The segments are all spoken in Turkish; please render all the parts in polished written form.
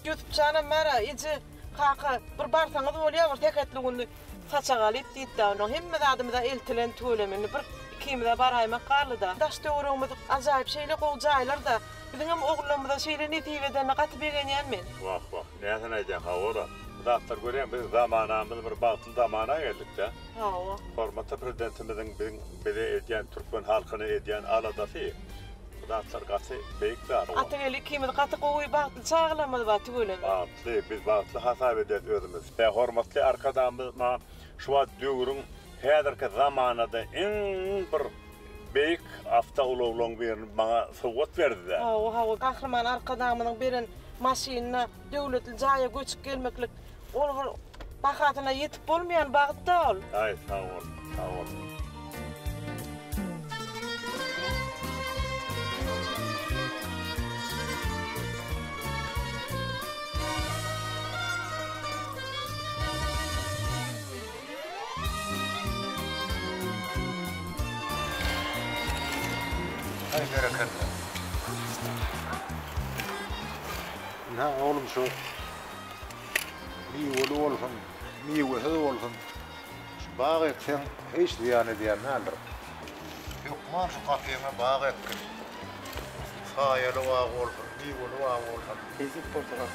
götüp canım mara izi kaka bir barsanız bolýar tek etligini saçagalyp diýdi onu hemme adamy da eltilen tölemini bir kimde barayma qaly da daş döwrüňiz ajaýyp şeýle gowjaýlar da bizim hem oğullarımıza şeýle netibeden gaty bergenýän men. Vah, näsen aýdýan hawara. Dağıtlar görýän biz zamanamyz bir bagtly zamana geldik de. Hawa. Hormatly prezidentimizin bize edýän türkmen halkyny edýän aladasy. Dağıtlar gaty beýik bar. Atageli kimde gaty gowy bagtly çağlamady ba tügülem. Bagtly biz bagtly hasap edýäs özümiz. Ve hormatly arkadaşlarymyz şu döwrüň häzirki zamanada en bir beýik awtolawlaryň birini bana sowgat berdi. Hawa gahrman arkadaşymyň birin maşyna döwletli jaýa göçüp gelmeklik ol bakatyna yetip bolmayan bagtda ol. Ay sağ ol, sağ ol. Ay bereket. Ha oğlum şu miyveli olsun, miyvesiz olsun. Şu bağı eksen hiç ziyan ediyen ne alır? Yok man şu kafiyeme bağı eksin. Sayalı vağı olsun, miyveli vağı olsun. Ezip portakal.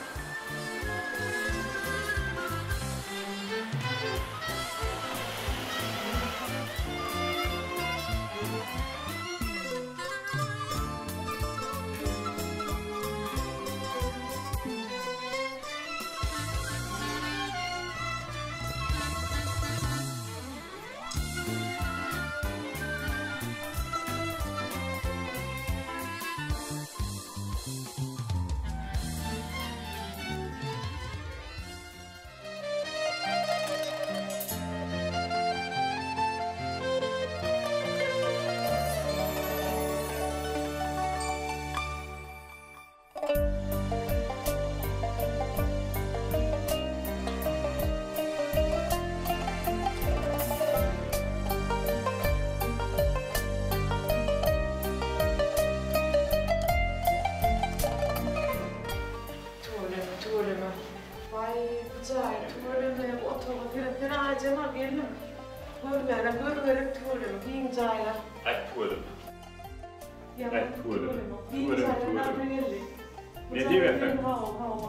Ne diyeyim efendim?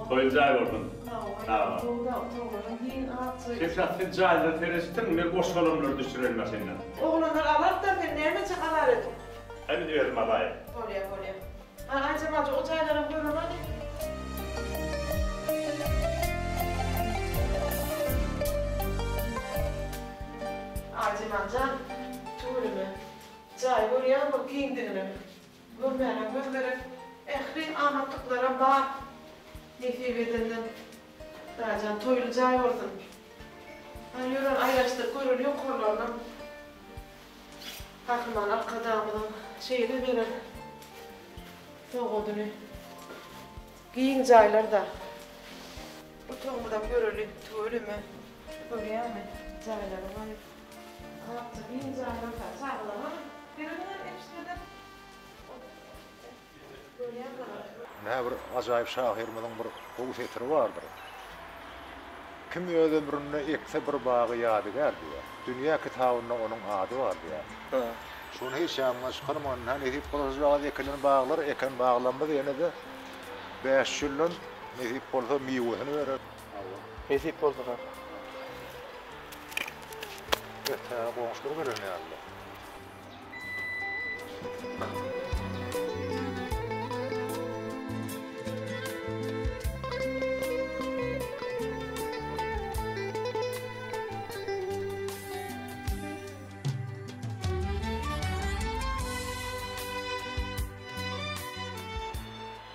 Toyuncağı oldun. Sen cahilde terestin mi? Boş olanları düşürülme seninle. Oğlanlar alıp da ben neyme çıkalar edin? Hadi diyelim adayı. Bolya. Acaba o cahilere buyurun hadi. Acımancan, tuğrimi, cahil oraya mı giyindiğini? Görmeyene, ehli anlattıklara bağ nefib edenden dacan toylu cahil oldun. Yürün ayraştık, görülüyor korlarla. Kahraman arkadağımdan şeyini verir. Soğudunu. Giyin cahiller da. Bu toğumudan görülüyor, tuğrimi. Oraya mı? Cahillere var. Anlattı, giyin cahiller da. Sağlama. Görülüyor hepsine de. Ne bir acayip şahirimizin bir kulu fetri vardır. Kim ömründe ekse bir bağı yadigar diyor. Dünya kitabında onun adı var diyor. Şunu hiç yanlış kılmanın hani hep bulacağız ekilen bağlar, eken bağlanmadı yine de 5 yılın hep bulsa miyvesini verir. Hep bulsa. Evet, komşuluk verir ne Allah.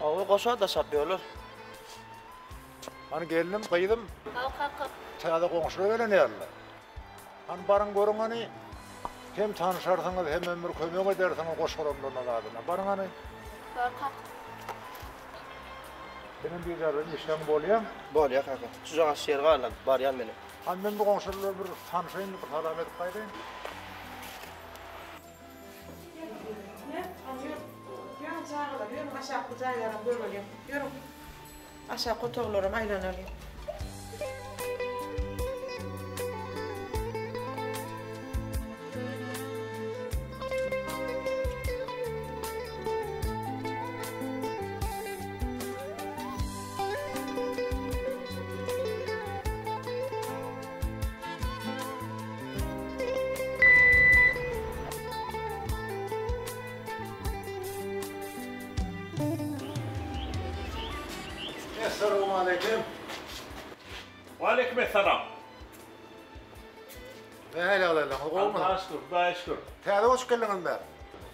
Oğul koşar da sapıyorlar. Hani gelinim, kıydım. Kalk. Çayda komşuluk verir ne Allah. Hani barın görün hani hem tanışarsınız hem ömür kömük edersiniz koşarımdan adına. Barın hani. Kalk. Benim bir zararım işlem bolýar. Bolya kaka. Suzağa şer garlan, baryan meni. Hani ben bu komşularla bir tanışayım, bir salam edip kaydayım. Aşağı kotoğlarım aylanalım. Esselamu aleyküm. Aleykümselam. Ne helal eyle, olmadı. Allah'a şükür, Allah'a şükür. Täze hoş geldin ben.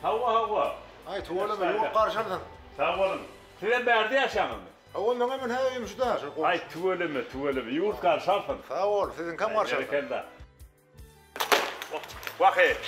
Hava. Ay tuvalım yok karşıladın. Sağ olun. Size berdi yaşamın mı? Oğlum hemen heviymiş da. Ay tuvalimi, yurt karşıladın. Sağ ol, sizin kam karşıladın. Gerekende. Vakit.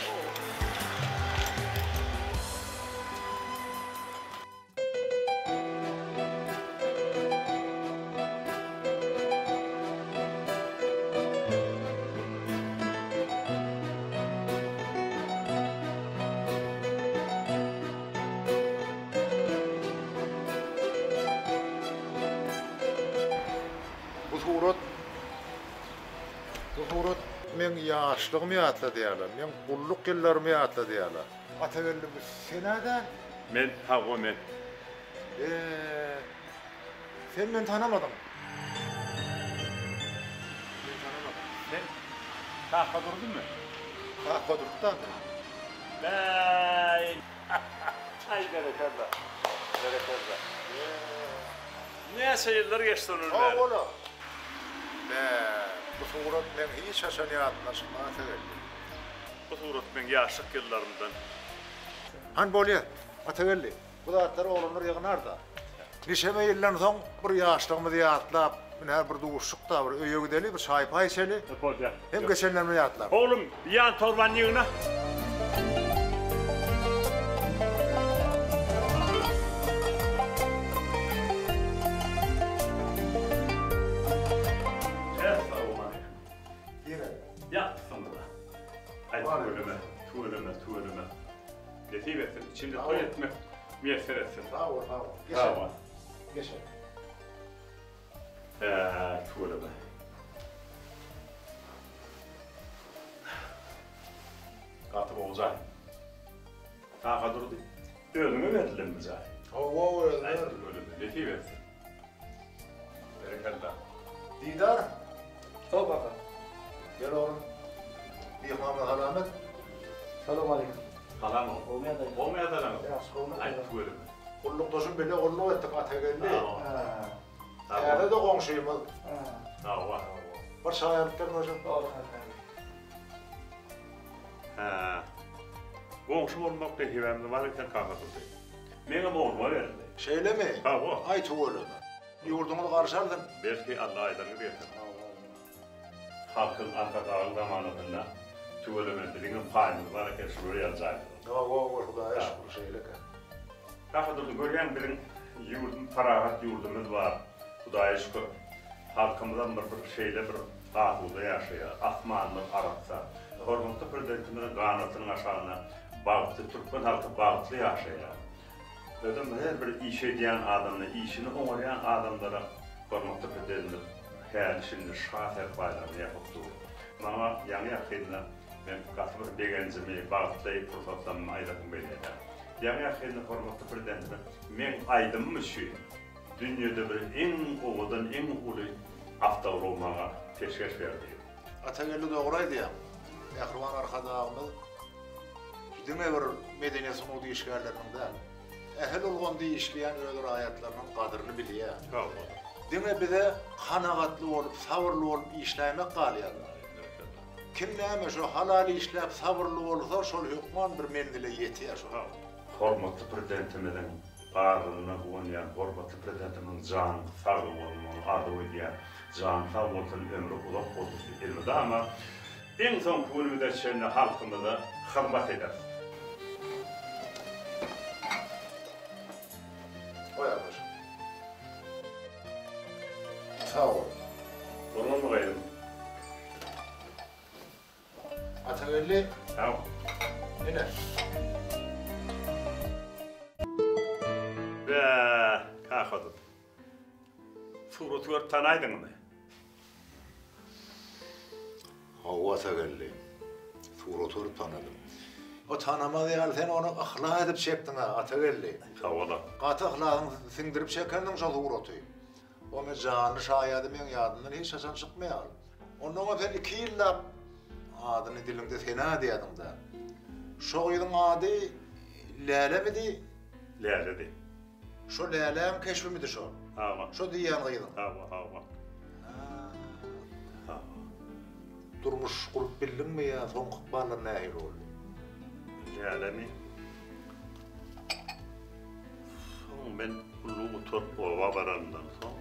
Bu surat men yaşlığımı yatla diyorlar. Men kulluk yıllarımı yatla diyorlar. Atavelimiz seneden. Men, hava men. Sen beni tanımadın. Sen tahta durdun mu? Ha kodurttan. Ay. Ay gerekende. Gerekende. Ne sayılar geçti onun Ha oğlum. Bu surat men hiç yaşanıyatlaşma Atavelli. Bu surat men yaşlık yıllarımdan. Han bolýar, Atavelli. Bu zatlar oğlanlar yığınar da. Nişeme yıldan soň bir yaşlığımı diýatlap, mine bir duşukda bir öýe gideli, bir çay pay içeli. Hem geçenlerime yatlap. Oğlum, yan torban yığına. Yaptım da. Ay tuvalime. Nasip etsin, içinde toy etmek müyesser etsin. Sağ ol. Sağ ol. Geçen. Tuvalime. Katı olacak. Tağa durdu. Ölümü verilir mi zaten? Ay tuvalime, nasip etsin. Berekalla. Didar. Sağ bakalım. Gel oğlum. Muhammed Alamet. Selam aleyküm. Halam ol. Olmaya da lan. Ay tuvalime. Kulluk doşun bile kulluk ettik Atavelli. Ha. Erde de komşuyumuz. Sağ ol. Bir çay alıp gelin hocam. Komşu olmak da hivemli var eken kakatıldı. Benim oğluma verildi. Şeyle mi? Ha o. Ay tuvalime. Yurdunu karşılardın. Belki Allah aydanı versin. Halkın arka dağın zamanında tüvelemendirinin payını var eken şuraya yazacaktı. Hudaya şükür şeyle ki. Kakatıldı görgen birin yurdun, farahat yurdumuz var. Hudaya şükür. Halkımızdan bir şeyle bir ahuda yaşaya, asmanlık aratsa. Hormatlı prezidentimizin kanatının aşağına bağıtlı, Türkmen halkı bağıtlı yaşaya. Ödüm her bir iş ediyen adamla, işini onayan adamlara hormatlı prezidentim her işini şahet bayramı yapıp durur. Ama yani yakınla ben katılır begencimi bağıtlayıp fırsatlarımı ayırdım belirle. Yani yakınla hormatlı prezidentim men aydınmış şey. Dünyada bir en oğudan en ulu avtavur olmağa teşkeş verdi. Atavelli doğraydı ya. Yahruvan arkadağımız. Dine bir medeniyetsin o deyişkerlerinin de. Ehel olğan deyişleyen ödür ayetlerinin kadrini biliyor. Dine bir de kanağatlı olup, sabırlı olup işlemek kalıyorlar. Kim neyme şu halali işlep sabırlı olursa şol hükman bir mendile yetiyor şu. Hormatlı prezidentimizin ağırlığına oynayan, hormatlı prezidentimin can sağ olmanın adı ediyen, can sağ olsun ömrü kulak olsun ilmide ama en son kulübüde şimdi halkımıza hırmat eder. Koyar başım. Sağ ol. Bunun mu gayrım? Atavelli Tamam. iner. Ve kalkadım. Suratı gör tanaydın mı? Hava geldi. Suratı tanıdım. O tanımadı ya sen onu ahlak edip çektin ha Atagelli. Havada. Katı ahlakını sindirip çekendin şu suratı. O me canı şayadı men yadından hiç hasan çıkmıyor. Ondan sen 2 yılda adını dilimde fena diyordun da. Şu yılın adı Lale miydi? Läledi. Şu Lale'm keşfi miydi şu? Hava. Şu diyen kıydın. Hava. Durmuş kurup bildin mi ya? Son kıkbarlar nehir oldu. Lälemi. Son ben kulluğu torp ova barandan son.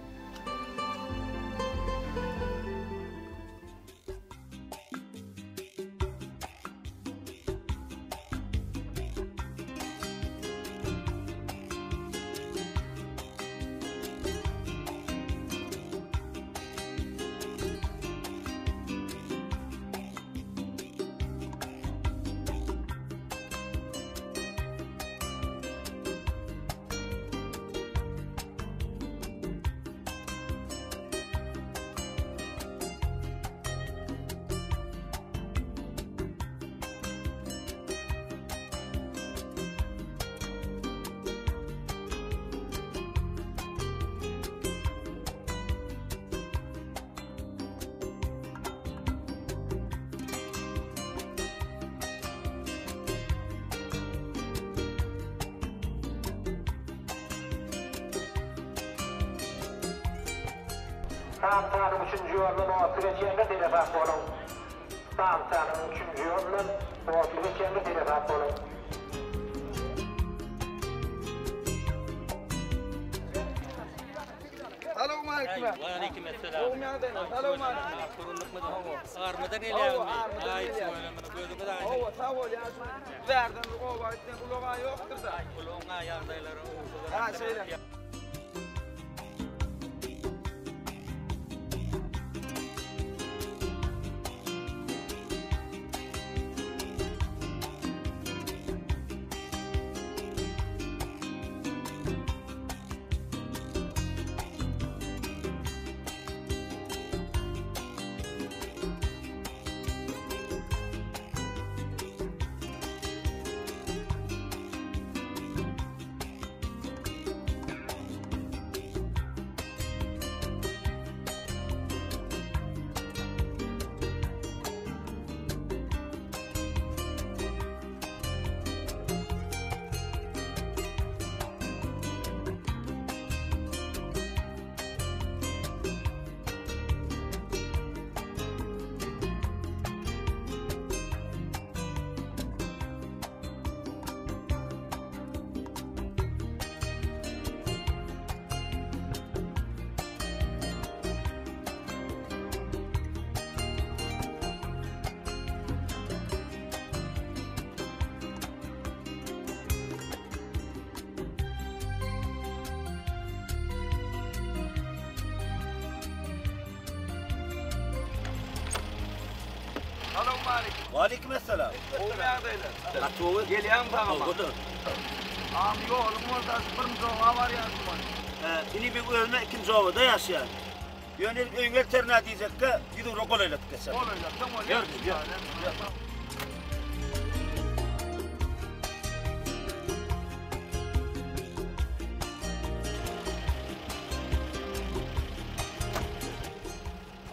Tam tanım 3. yoldan o süreçlerinde telefon olun. Tam tanım 3. yoldan o süreçlerinde telefon olun. Selamun aleyküm. Aleyküm selam. Oğlum yanındayım. Selamun aleyküm. Kuruluk mu da? Armadan ilerleyin. Ay, gözümü de aynı. Ova sağ ol ya. Verdim ova ettin kulağa yoktur da. Kuluğun ayağındayları. Ha söyle. Selamun aleyküm. Aleyküm selam. Oğlum yanındayım. Atuğu. Geliyorum tamam. Oldu. Abi yolum orada bir zoğa var ya. Ini bir ölme ikinci ovada yaşayan. Yönel öngel terna diyecek ki gidin rokol eyledik geçer. Olacak tamam. Gör.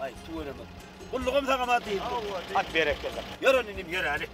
Ay tuğle bak. Kulluğum sana ma değil. Hak berek kızım. Yürü ninim yürü hadi.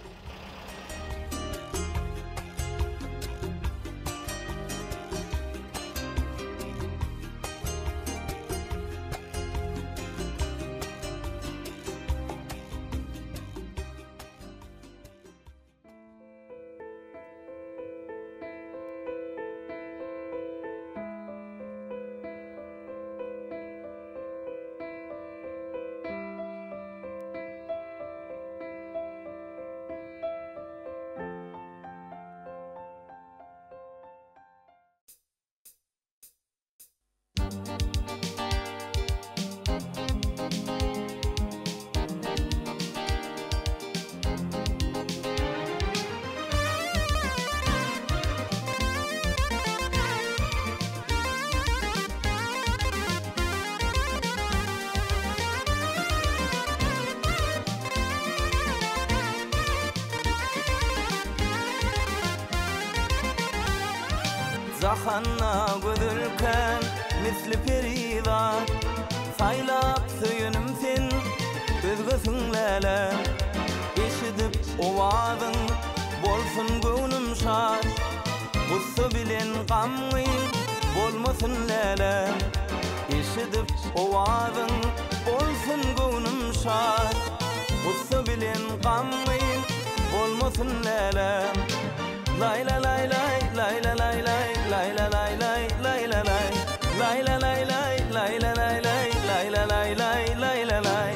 Jahanna gözülken misli peridat saylap söyünüm sen gözgösünlele eşidip ovadyň bolsun göwnüm şad gussa bilen gammy bolmasyn lele eşidip ovadyň bolsun göwnüm şad gussa bilen gammy bolmasyn lele lay la lay lay lay la lay lay lay la lay lay lay la lay lay la lay lay lay la lay lay lay la lay lay lay la lay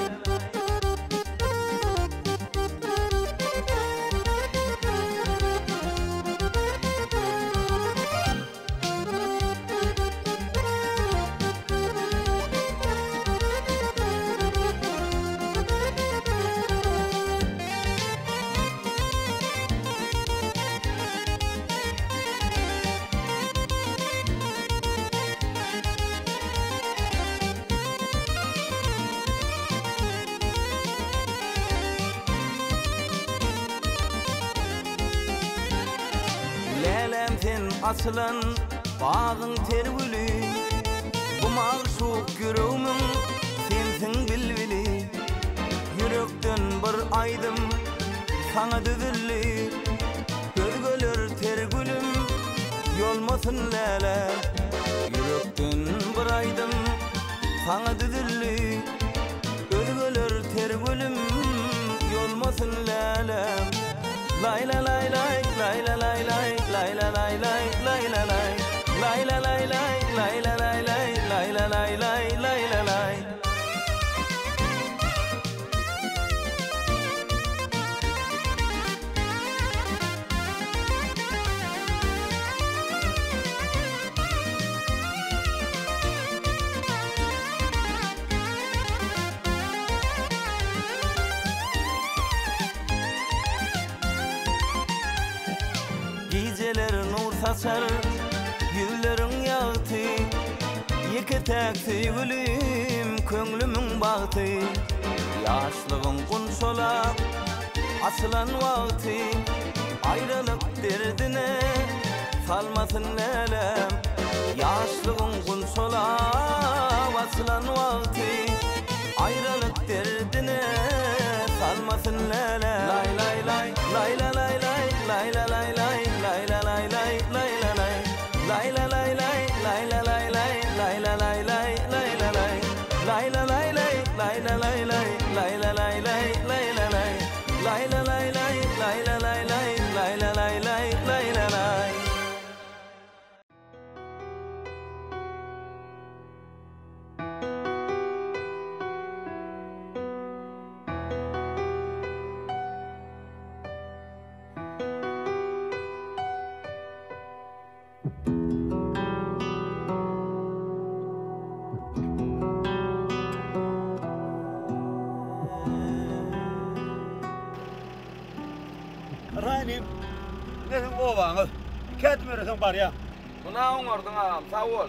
aslan bağın tergülü bu mağşuk yüreğimin sensin bilbili yürekten bir aydım sana düzülü gözgölür tergülüm yolmasın lele yürekten bir aydım sana düzülü gözgölür tergülüm yolmasın lele lay la lay lay lay la lay lay lay la lay lay lay la lay lay la lay lay lay la lay lay lay la lay lay lay la lay Geceler nur saçar, yüzlerin yağtı iki tek sevgilim, köngülümün bahtı yaşlığın kunşolap, asılan vakti ayrılık derdine salmasın lelem yaşlığın kunşolap, asılan vakti ayrılık derdine salmasın lelem lay lay lay lay la lay lay lay la lay lay lay la lay lay lay la lay lay la lay lay lay la lay lay lay la lay lay lay la lay lay la lay lay lay la lay lay lay la lay lay lay la lay lay la lay lay lay la lay lay lay la lay lay lay la lay Rani, nesin ovaňy? Ketmeresin bar ya. Buna oňardyň agam, sag bol.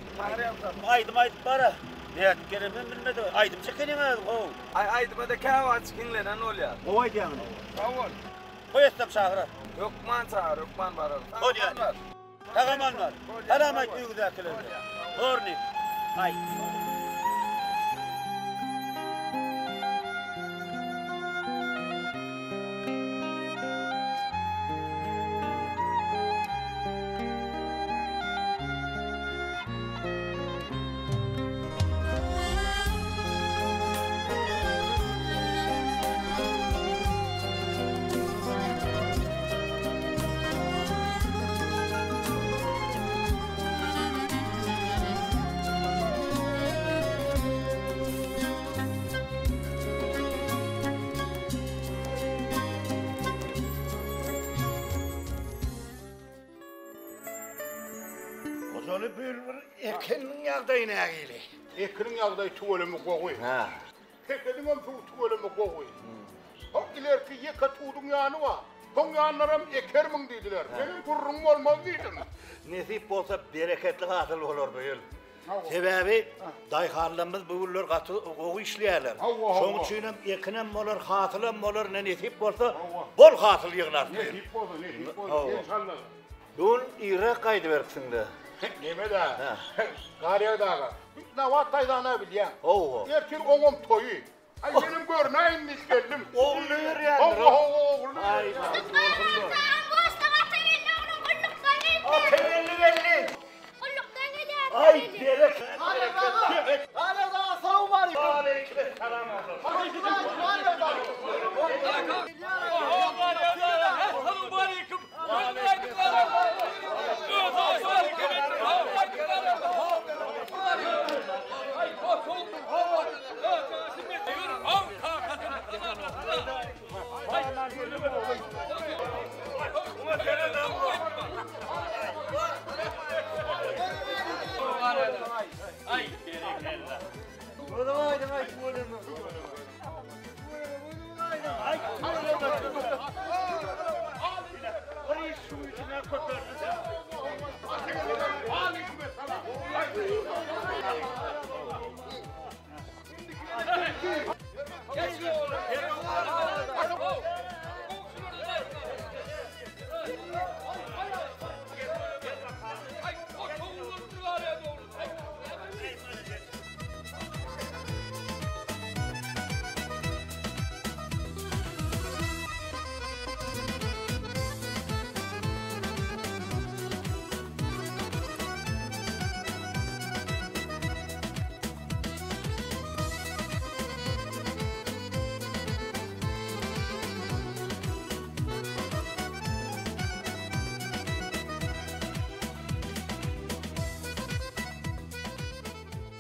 Aydım bara. Ne keremem bilmedi. Aydım çekeniňe o. Aýdypda käwat çikinlenen bolýar. O aýdýan. Sag bol. Koýasam şahra. Yokman çağır, yokman barar. O diýär. Tagaman var. Haramat ýügdäkiler. Horni. Ay. Ozolu bir ekinin yağdayına geli. Ekinin yağday tuvalımı koğuy. Ha. Tekedim hem tuvalımı koğuy. O ileriki yeka tuğdun yanı var. Ton yanlarım ekermin dediler. Benim kurrum olmaz dedim. Nesip olsa bereketli hasıl olur böyle. Sebebi dayharlarımız bu yıllar koğu işleyerler. Şoň üçin hem ekinem olur, hasılım olur, ne nesip olsa bol hasıl yığılar. Nesip olsa, nesip olsa. Dün İrak kaydı versin de. Neme da? Gariye dağı. Ne vattayda ne bil ya? Oo. Erkin oğlum toyu. Ay benim görneyin mis geldim. Oğulluyor yani. Allah oğulluyor. Ay. Ay bereket. Hala daha sağ var. Aleykümselam.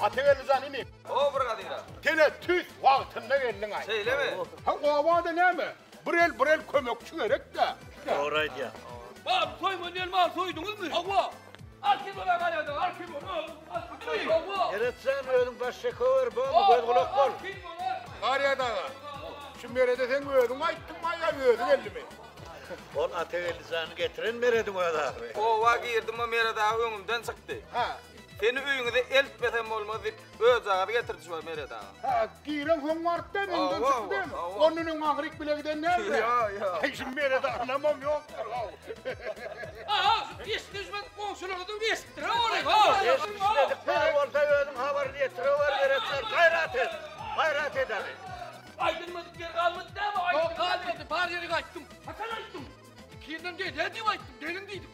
Ateğeli zanini. O brigadira. Gene tüs vaktinde geldin ay. Söyle mi? Ha o vada ne mi? Burel kömekçi gerek de. Oraydı ya. Bab soyma diyelim al soydunuz mu? Hava. Arkim ola galiba arkim ola. Hava. Eretsen ölüm başka kovar bu göz kulak bol. Gariye dağı. Şimdi merede sen gördün ayttın maya gördün elimi. On ateğelizanı getirin meredin o da. O vaki girdim o mere daha önümden çıktı. Ha. Seni öyünüze eltmesem olmaz deyip öz ağabey getirdi şu mere daha. Ha giren son vardı da benden çıktı değil mi? Onun ağrık bile giden nerede? Ya. Ay şimdi merede anlamam yok. Aha, iş düşman komşularını vestir. Oraya. Eşmişledik daha olsa ölüm haberini getiriyor eretsen gayret et. Gayret eder. Aydınmadık yer kalmadı değil mi? Aydın kalmadı. Par yeri kaçtım. Hakan açtım. İki yerden değil. Ne diyeyim açtım. Delin değildim.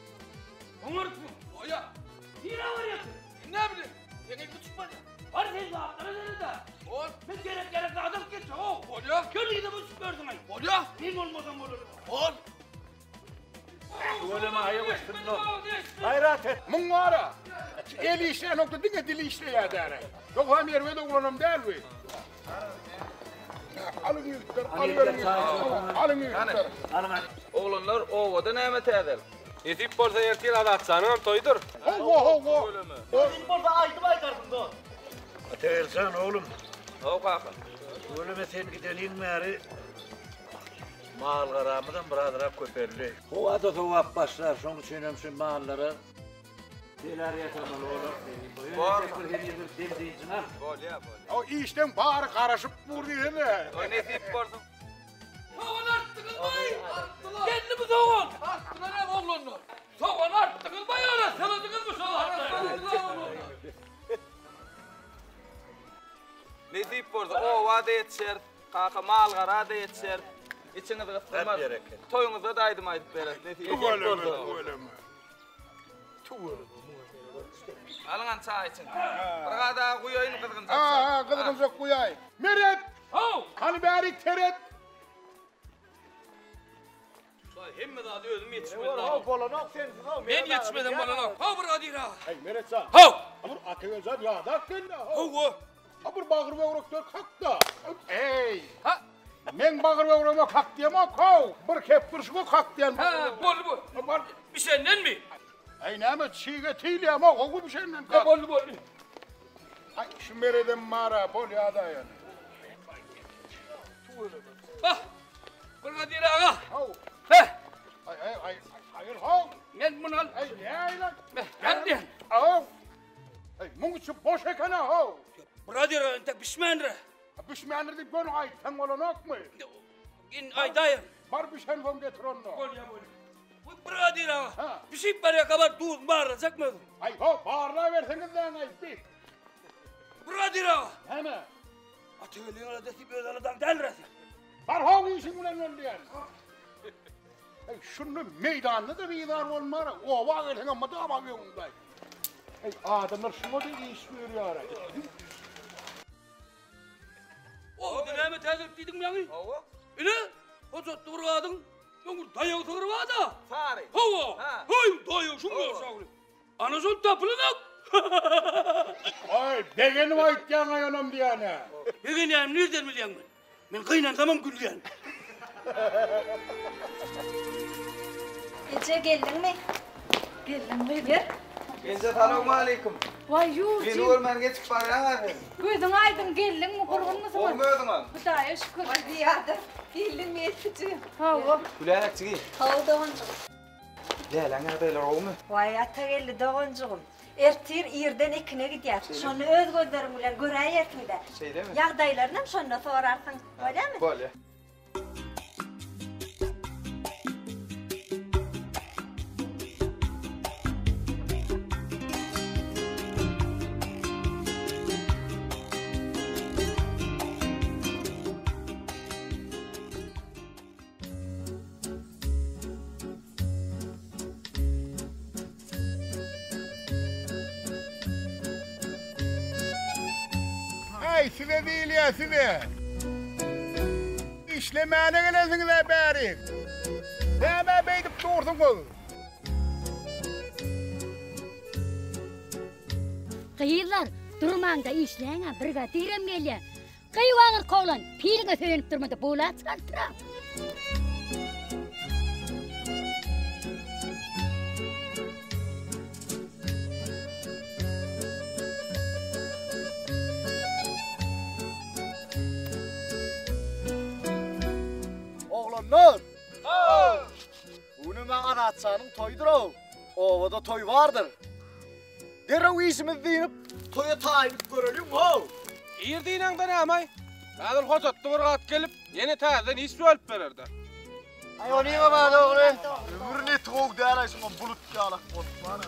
Onlar mı? O ya. Yine var yatır. Ne bileyim? Beni bir tutmadı. Var sen de aklına dedi de. Oğul. Ben gerek adam geçse. Oğul ya. Körlüğü de bu süpürdün ay. Oğul ya. Benim olmadan olur. Oğul. Ölüme ayak üstünde ol. Gayret et. Mungara. Eli işleyen nokta dinle dili işleyen der. Yok hem yerime de kullanım der mi? Alın yükler, alın yükler. Oğlanlar ovada nemet eder. Yetip borsa yertiyen adatsanım toydur. Hova. Ateğelizan oğlum. O kakın. Ölüme sen gidelim meri. Mal garamıdan birader köperli. O adı tuvap başlar, şunu çiğnemsin malları. Diler yatamalı olur. Var. Bol ya. O işten bağırı karışıp vurdu hele. O netip borsa. Soğan arttırılmayın. Kendimi soğan. Arttılar ev oğlunu. Soğan arttırılmayın. Sıladınız mı soğan? Netip borsa. O vada yetişer. Kaka mal gara da yetişer. İçine de ıstırmaz. Toyunuza da aydım aydıp beret. Netip borsa. Alın çay için. Burada kuyayın kızgın Aa, kızgın kuyay. Meret. Hani bari teret. Hemme daha diyordum yetişmedi daha. Ben yetişmedim bana lan. Ha burada değil ha. Hey Meret sağ. Ha. Abur ateğelizan ya da kendine. Ha. Abur bağır ve uğraktör kalktı. Hey. Ha. Men bağır ve uğrama kalk diyem o kav. Bir kep duruşu kalk diyem. Ha bol. Bir şeyden mi? Ay Mehmet çiğge tiyli ama o bir şeyden Ha kalk. bol. Ay şu Meret'in mağara bol ya da yani. Bak. Burada değil ha. Hav. He. Ay hayır hav. Gel bunu al. Ay ne lan? Hadi. Hav. Ay mungu boş ekana hav. Burada değil ente pişmandır. Pişmanır deyip bunu ay sen olan ok mu? İn ay dayan. Var bir şey von getir onu. Bol ya bol. Brigadir ağa. Bir şey paraya kadar dur bağıracak mı? Ay ho bağırla verseniz lan ayıp. Brigadir ağa. Hemen. Atölyenin aradaki bir ödanadan delirsin. Var ho işin ulan öldü yani. Şunu meydanlı da bir idare olmara. O var versene ama da ama yolundayım. Adamlar şuna da iş veriyor. O dinleme tezip dedim yani. Öyle? O tuttu burgadın. Yağmur dayağı tığırı var da. Fare. Hava. Hay dayağı şunu görsağlı. Anasın tapılınak. Ay begenim ait yana yanım diyene. Begenim nereden bileyim ben? Ben kıyınan tamam gülüyen. Ece geldin mi? Geldin mi? Gel. Gençler selamun aleyküm. Vay yuh. Beni orman geçip bağıran Gözün aydın geldin mi? Kurban mısın? Olmuyordum abi. Hüdaya şükür. Hadi yardım. Geldin mi yetişeceğim? Hava. Kulağına çıkayım. Hava doğuncum. Gel lan adaylar olma. Vay ata geldi doğuncum. Ertir yerden ikine gidiyor. Şunu öz gözlerim bilen görey etmede. Şey değil mi? Yağdaylarından şunu sorarsın. Öyle mi? Böyle. Ay size değil ya size. İşlemene gelesiniz de bari. Hemen beydip dursunuz. Kıyılar durmanda işleyen brigadirem gelyen. Kıyıvağır koğlan piline söylenip durmadı buğla çıkartıram. Oğlanlar! Bunu ben anlatsanım toydur o. Ovada toy vardır. Derev ismi deyinip toya tayinip görelim o. İyirdiğinden de ne amay? Kadın hocattı bir kat gelip yeni tazen iş öldü verirdi. Ay onu yine bana oğlum. Ömrünü toğuk değerleysin o bulut yalak bana.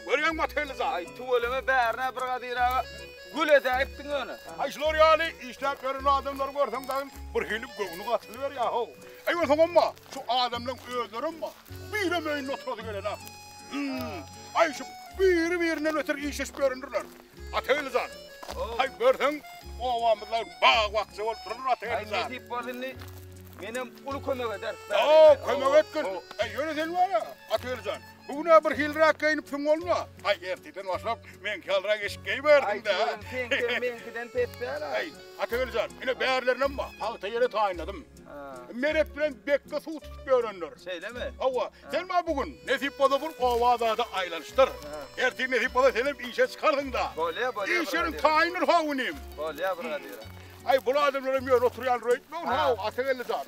Görüyor musun Atölye'za? Ay tuvaleme bağırına Brigadir ağa. Gül edeyiptin onu. Ay şunlar yani işlep verin adamları görsen dağın bir hilip göğünü katılıver yahu. Ay görsen ama şu adamların özlerim mi? Biri meyin oturdu gelen ha. Ay şu biri birinden öter iş iş görünürler. Atölye'za. Ay görsen o avamızlar bağ vakti oturur Atölye'za. Ay ne deyip bozdun ne? Benim ulu kömek eder. Oo kömek etkin. Ay yönetin var ya Atölye'za. Bugüne bir hilrak kayınıp tüm olma. Ay ertiden başlap men kalrak eşkeyi verdim de. Ay tuvalem menkiden tepper. Ay Atölye'za yine değerlerine mi? Halta yere tayinladım. Meret bilen bekle su tutup görünür. Şey değil mi? Ava, sen mi bugün nesip bana vur ovada da aylanıştır. Erti nesip bana senin işe çıkardın da. Böyle. İşinin tayinir havunim. Böyle Brigadir ağa. Ay bunu adamlarım yor oturuyan röyt mi? Ha, Atölye'za.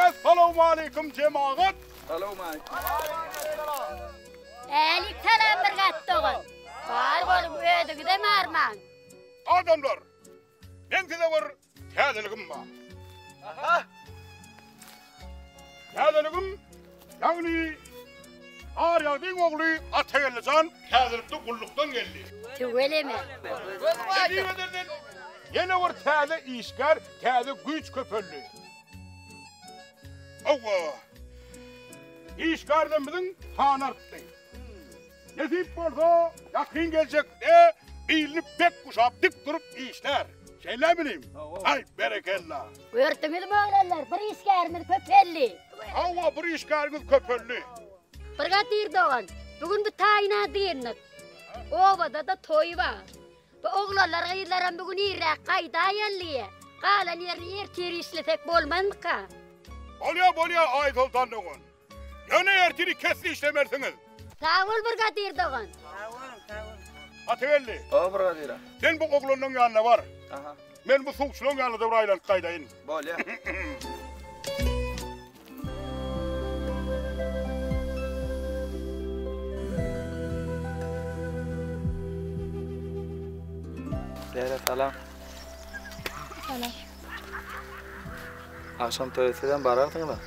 Esselamu aleyküm cemaat. Selamu aleyküm. Elik selam bir kattoğun. Var bolup ödüğü de marman. Adamlar, ben size var tədəligim var. Tədəligim, yani Arya'nın oğlu Atölye'den tədəlikdə kulluktan geldi. Tüveli mi? Edivedirden yine var tədə işgar, tədə güç köpöllü. Allah! İşgardan bizim kan arttı. Nesip olsa yakın gelecek de bilinip pek kuşap dik durup işler. Şey ne bileyim? Ay berekallah. Gördünüz mü öğlenler? Bir işgarımız köpelli. Hava bir işgarımız köpöllü. Brigadir doğan. Bugün bir tayina değinlik. Ovada da toy var. Bu oğlanlar gıyılaran bugün iyirak kayda ayarlıya. Kalan yerini ertir işletek bolman mı ka? Bolya ait oltan doğun. Yani ertiri kesli işlemersiniz. Sağ ol Brigadir Doğan. Atıvelli. O brigadira. Sen bu oğlunun yanına var. Aha. Ben bu suçluğun yanına da burayla kaydayın. Bolya. Dere salam. Salam. Akşam töresiden barardın mı?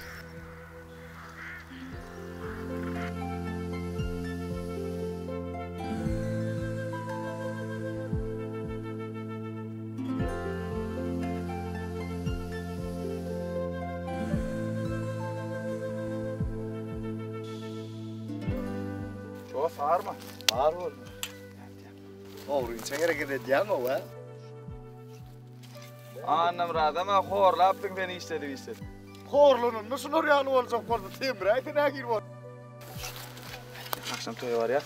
Çok sağır mı? Var mı? Oğrun çengere gideceğim o ha. Annem radama horlaptın beni istedi. Horlunun nasıl oraya olacak orada temraydı ne gir var. Akşam töre var ya.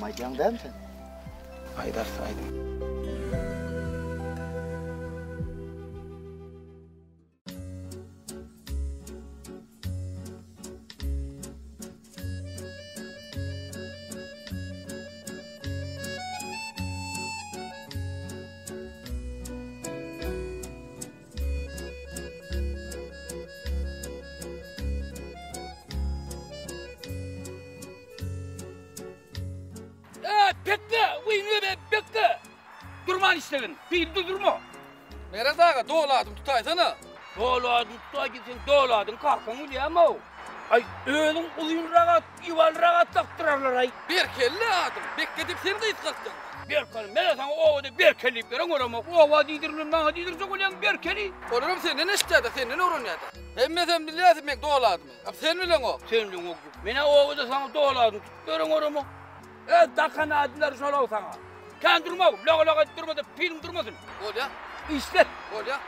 Aydım değil mi sen? Aydım. Bekle! Durman işlerin, bildi durma. Meret ağa doğuladım tutaysana. Doğuladım tutaysın, doğuladım kalkan ulayama o. Ay öğünün uzun rahat, yuval rahat taktırarlar ay. Berkelli adım, bekledip seni de iskattın. Berkelli, mene sana ovada berkelli veren orama. Ova diydiririm, bana diydirecek olan berkelli. Olurum senin istedi, senin orunyadı. Emmesem bilesin ben doğuladım. Sen bilen o. Sen bilen o. Mene ovada sana doğuladım, veren orama. Dakan adiler şola sana. Kan durma, laga durma da film durmasın. Ol ya. İşte. Ol ya.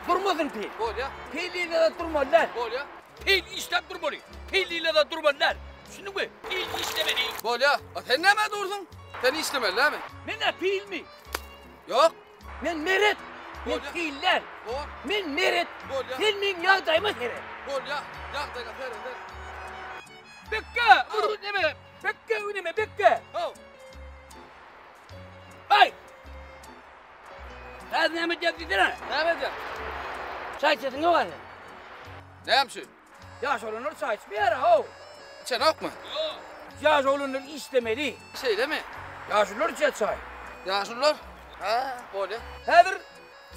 Durmasın pil. Ol ya. Piliyle de durmalar. Ol ya. Pil işlep durmalı. Piliyle de durmalar. Şimdi bu pil işlemeli. Ol ya. Sen ne mi dursun? Sen işlemeli değil mi? Ben pil mi? Yok. Ben meret. Ben piller. Ben meret. Senin yağdayma seret. Ol ya. Yağdayma seret. Bekle. Uru deme. Bekle önüme bekle. Hey! Sen ne yapacak dedin ha? Ne yapacak? Çay içesin yok anne. Ne yapsın? Yaş olanlar çay içmiyor ha. İçen yok mu? Yok. Yaş olanlar istemeli. Şey değil mi? Yaşlılar içer çay. Yaşlılar? Ha, böyle. Hedir,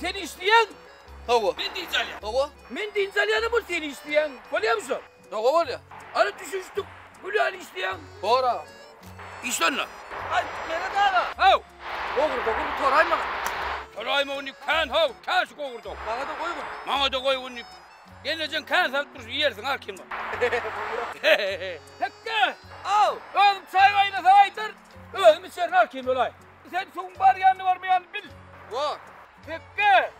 seni isteyen? Hava. Ben de İtalyan. Hava? Ben de İtalyan'ım bu seni isteyen. Biliyor musun? Hava böyle. Hani düşüştük. Hülali isteyen. Doğru. İşlenle. Ay, Meret ağa. Hav. Oğurda torayma. Torayma onu kan hav. Kan şu oğurda. Bana da koy bunu. Bana da koy onu. Geleceksin kan salıp dursun yersin hakim var. Tekke. Al. Oğlum çay kayna saydır. Oğlum içerin hakim olay. Sen son bar yanı var mı yanı bil. Var. Tekke.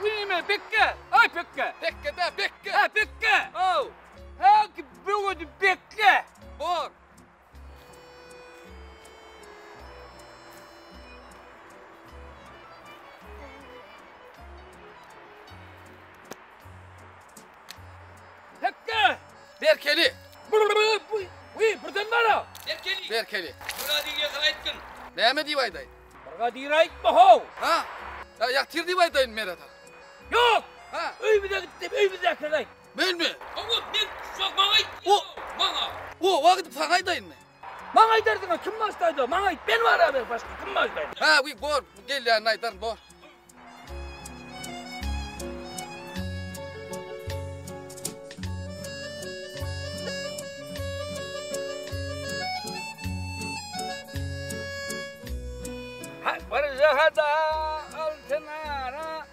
Uyume bekke. Ay bekke. Bekke de bekke. Ha bekke. Al. Ha ki böyle bekle. Var. Tekke. Berkeli. Buradan bana. Berkeli. Berkeli. Buraya yakalayttın. Ne mi divaydayın? Buraya aytma ho. Ha? Ya yaktir divaydayın Meret ağa. Yok. Ha? Öyümüze gittim, öyümüze yakalayın. Ben mi? Ama ben çok bana aytmıyor. Bana. O vakit sana aytayın mı? Bana aytardın, kim başlaydı? Bana ayt, ben var abi başka, kim başlaydı? Ha, bor, gel ya aytardın, bor. Barzahada altınara.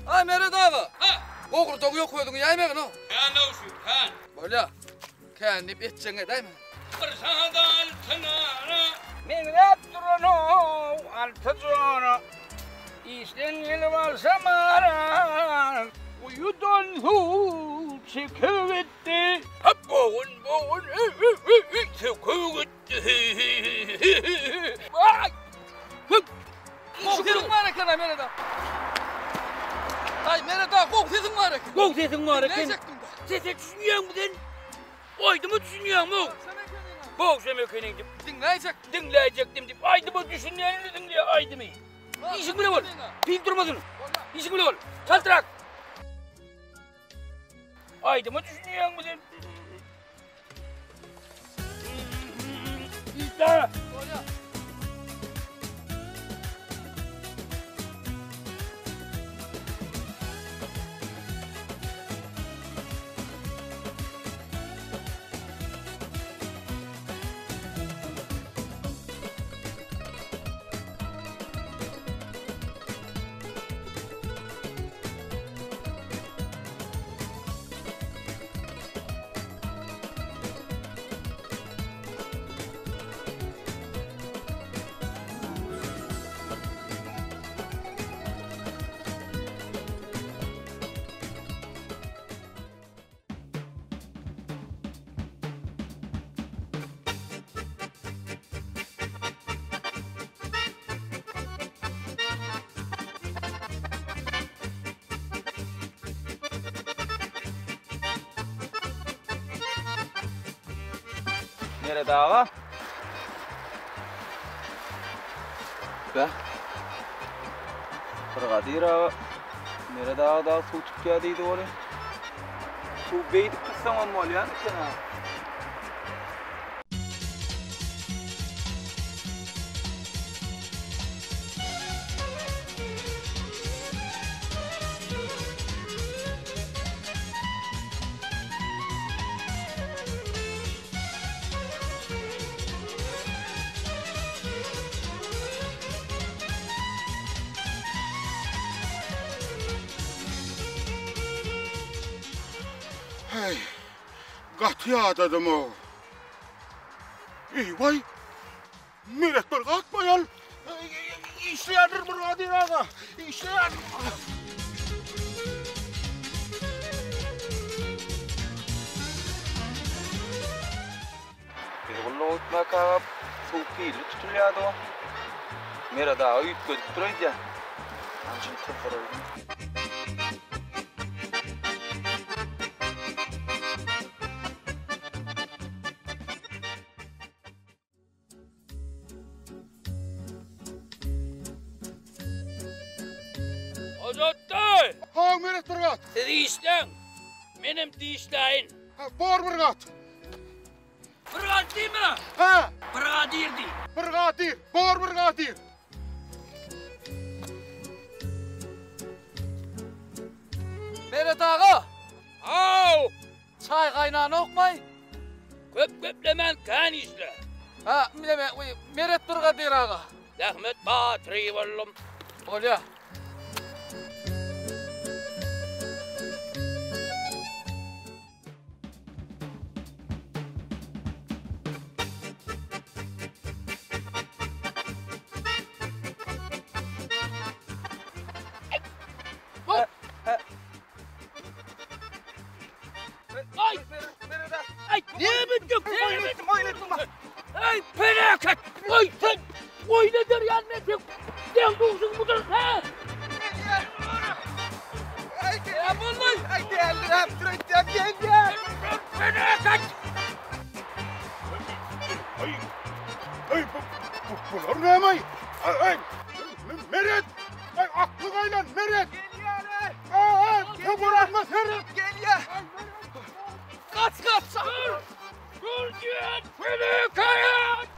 Ay Meret ağa. Ha. Oğur doğuya koydun yaymayın o. Ya ne olsun kan. Böyle. Kendi biteceğine değil mi? Barzahada altınara. Meret durunu altıcana. İşten gelip alsam ara. Uyudun hu çekevetti. Hop boğun. Çekevetti. Ay. Kok sesin var ekene Mereda. Ay Mereda kok sesin var ekene. Kok sesin var ekene. Neyecektin de? Sesi düşünüyor mu sen? Oydu mu düşünüyor mu? Bok semekenin dip. Dinleyecektim dip. Aydı mı düşünüyorsun dinleye aydı mı? İşin bile var. Pil durmadın. İşin bile var. Çaltırak. Aydı mı düşünüyor mu sen? İşte. Nerede ağa? Be. Fırgadir ağa. Nerede ağa da su tükkâdiydi oğlum. Su beydik kıssan olma ol yani sen ağa. Hey, katya adadım o. İyi vay, millet bir kalkmayal. İşleyendir bir Kadir ağa, işleyen. Oğlum unutma kağıp, su pili tutuluyordu o. Nerede ağa yütközüp duraydı ya. Ancın tıfırıldım. Ozottay! Ha Meret Birgat! Sizi işten, benim de işleyin. Bor Birgat! Birgat değil mi? Ha! Birgadir değil. Birgadir, bor Birgadir! Meret ağa. Au! Çay kaynağını okmay. Köplemen kan işle. Ha, Meret Birgadir ağa. Rahmet Batri oğlum. Olya. Ay! Ay! Niye bittik? Niye bittik? Ay felaket! Oy sen! Oy nedir ya nedir? Sen doğrusun mudur ha? Ya vallahi. Ay değerli Abdurrahim gel. Felaket! Ay, bunlar ne amay? Ay, Meret! Ay, aklı kaylan, Meret! Geliyorlar. Ne bırakma Meret! Gel ya. Kaç. Gülcüğün felaket!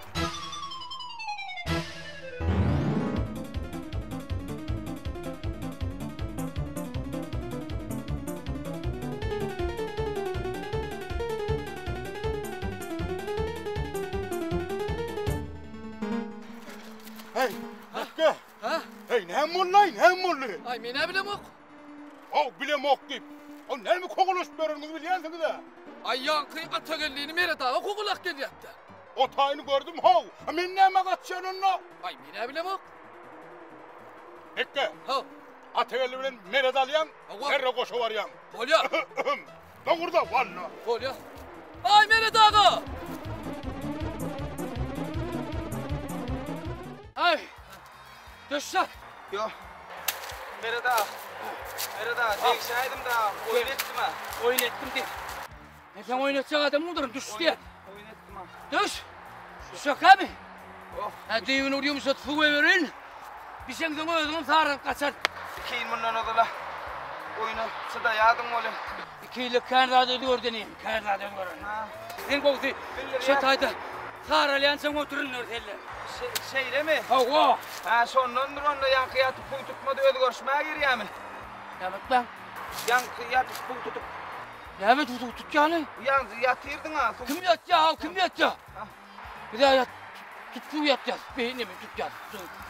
Hey, Hakkı! Hey, ne mullayın, ne mullayın? Ay mine bile mok. O bile mok deyip. O ne mi kokuluş börünü biliyorsunuz da? Ay yankı atagelliğini Meret ağa kokulak geliyattı. O tayını gördüm hav. Min ne mi kaçacaksın onunla? Ay mine bile mok. Hekke. Ha. Ategelli bilen Meret alyan, nerre koşu var yan. Olya. Doğurda valla. Olya. Ay Meret ağa. Ay! Düşsek. Yok. Bere daha. Değişeydim daha. Oyun ettim ha. Oyun ettim de. Sen oynatacak adam mıdır? Düş diye. Oyun ettim ha. Düş. Düşsek abi. Ha deyivin uğruyum satfı verin. Bir sen de özüm sarıp kaçar. Keyin bundan odala. Oyunu sıda yadım oğlum. 2 yıllık Kanada'da gördüneyim. Kanada'da görün. Sizin koktu. Şu tayda. Saralayan sen oturun örteller. Şeyle mi? Hava. Ha sonlandır onda yankı yatıp pul tutmadı öyle görüşmeye giriyor mi? Ya bak ben. Yankı yatıp pul tutup. Ya evet tut yani. Yankı yatırdın ha. Kim yatacak? Kim yatacak? Bir daha yat. Tuttu yatacağız. Beynimi tutacağız.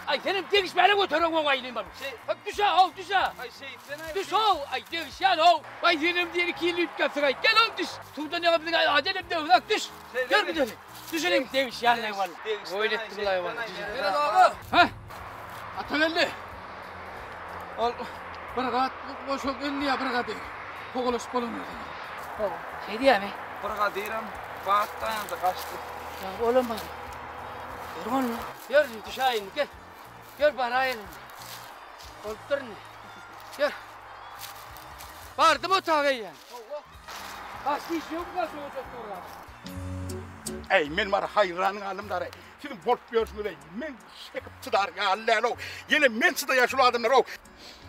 Ay senin değişmeyle götürün o aylıyım ben. Bak düş ha, düş ha. Ay şey sen düş ha. Ay değiş ya ha. Ay senin diğer 2 yıllık kasırayı. Gel oğlum düş. Tuğda ne yapayım? Acelem de bırak düş. Gel bir tane. Düşelim değiş ya ne valla. Öyle ettim la valla. Nerede abi? Ha? Ata geldi. Al. Bırak at. Boş ol elini ya bırak hadi. Kokuluş bolun. Şey diye mi? Bırak diyorum. Bak dayandı kaçtı. Ya oğlum bak. Gör onu. Gör düşeyim gel. Gör bana elini. Olup durun. Gör. Vardım o tağı yani. Başka iş yok mu? Ey men var hayranın alımları. Sizin bol görsünler. Men çekip çıdar gallerlo. Yine men çıda yaşlı adamlar o.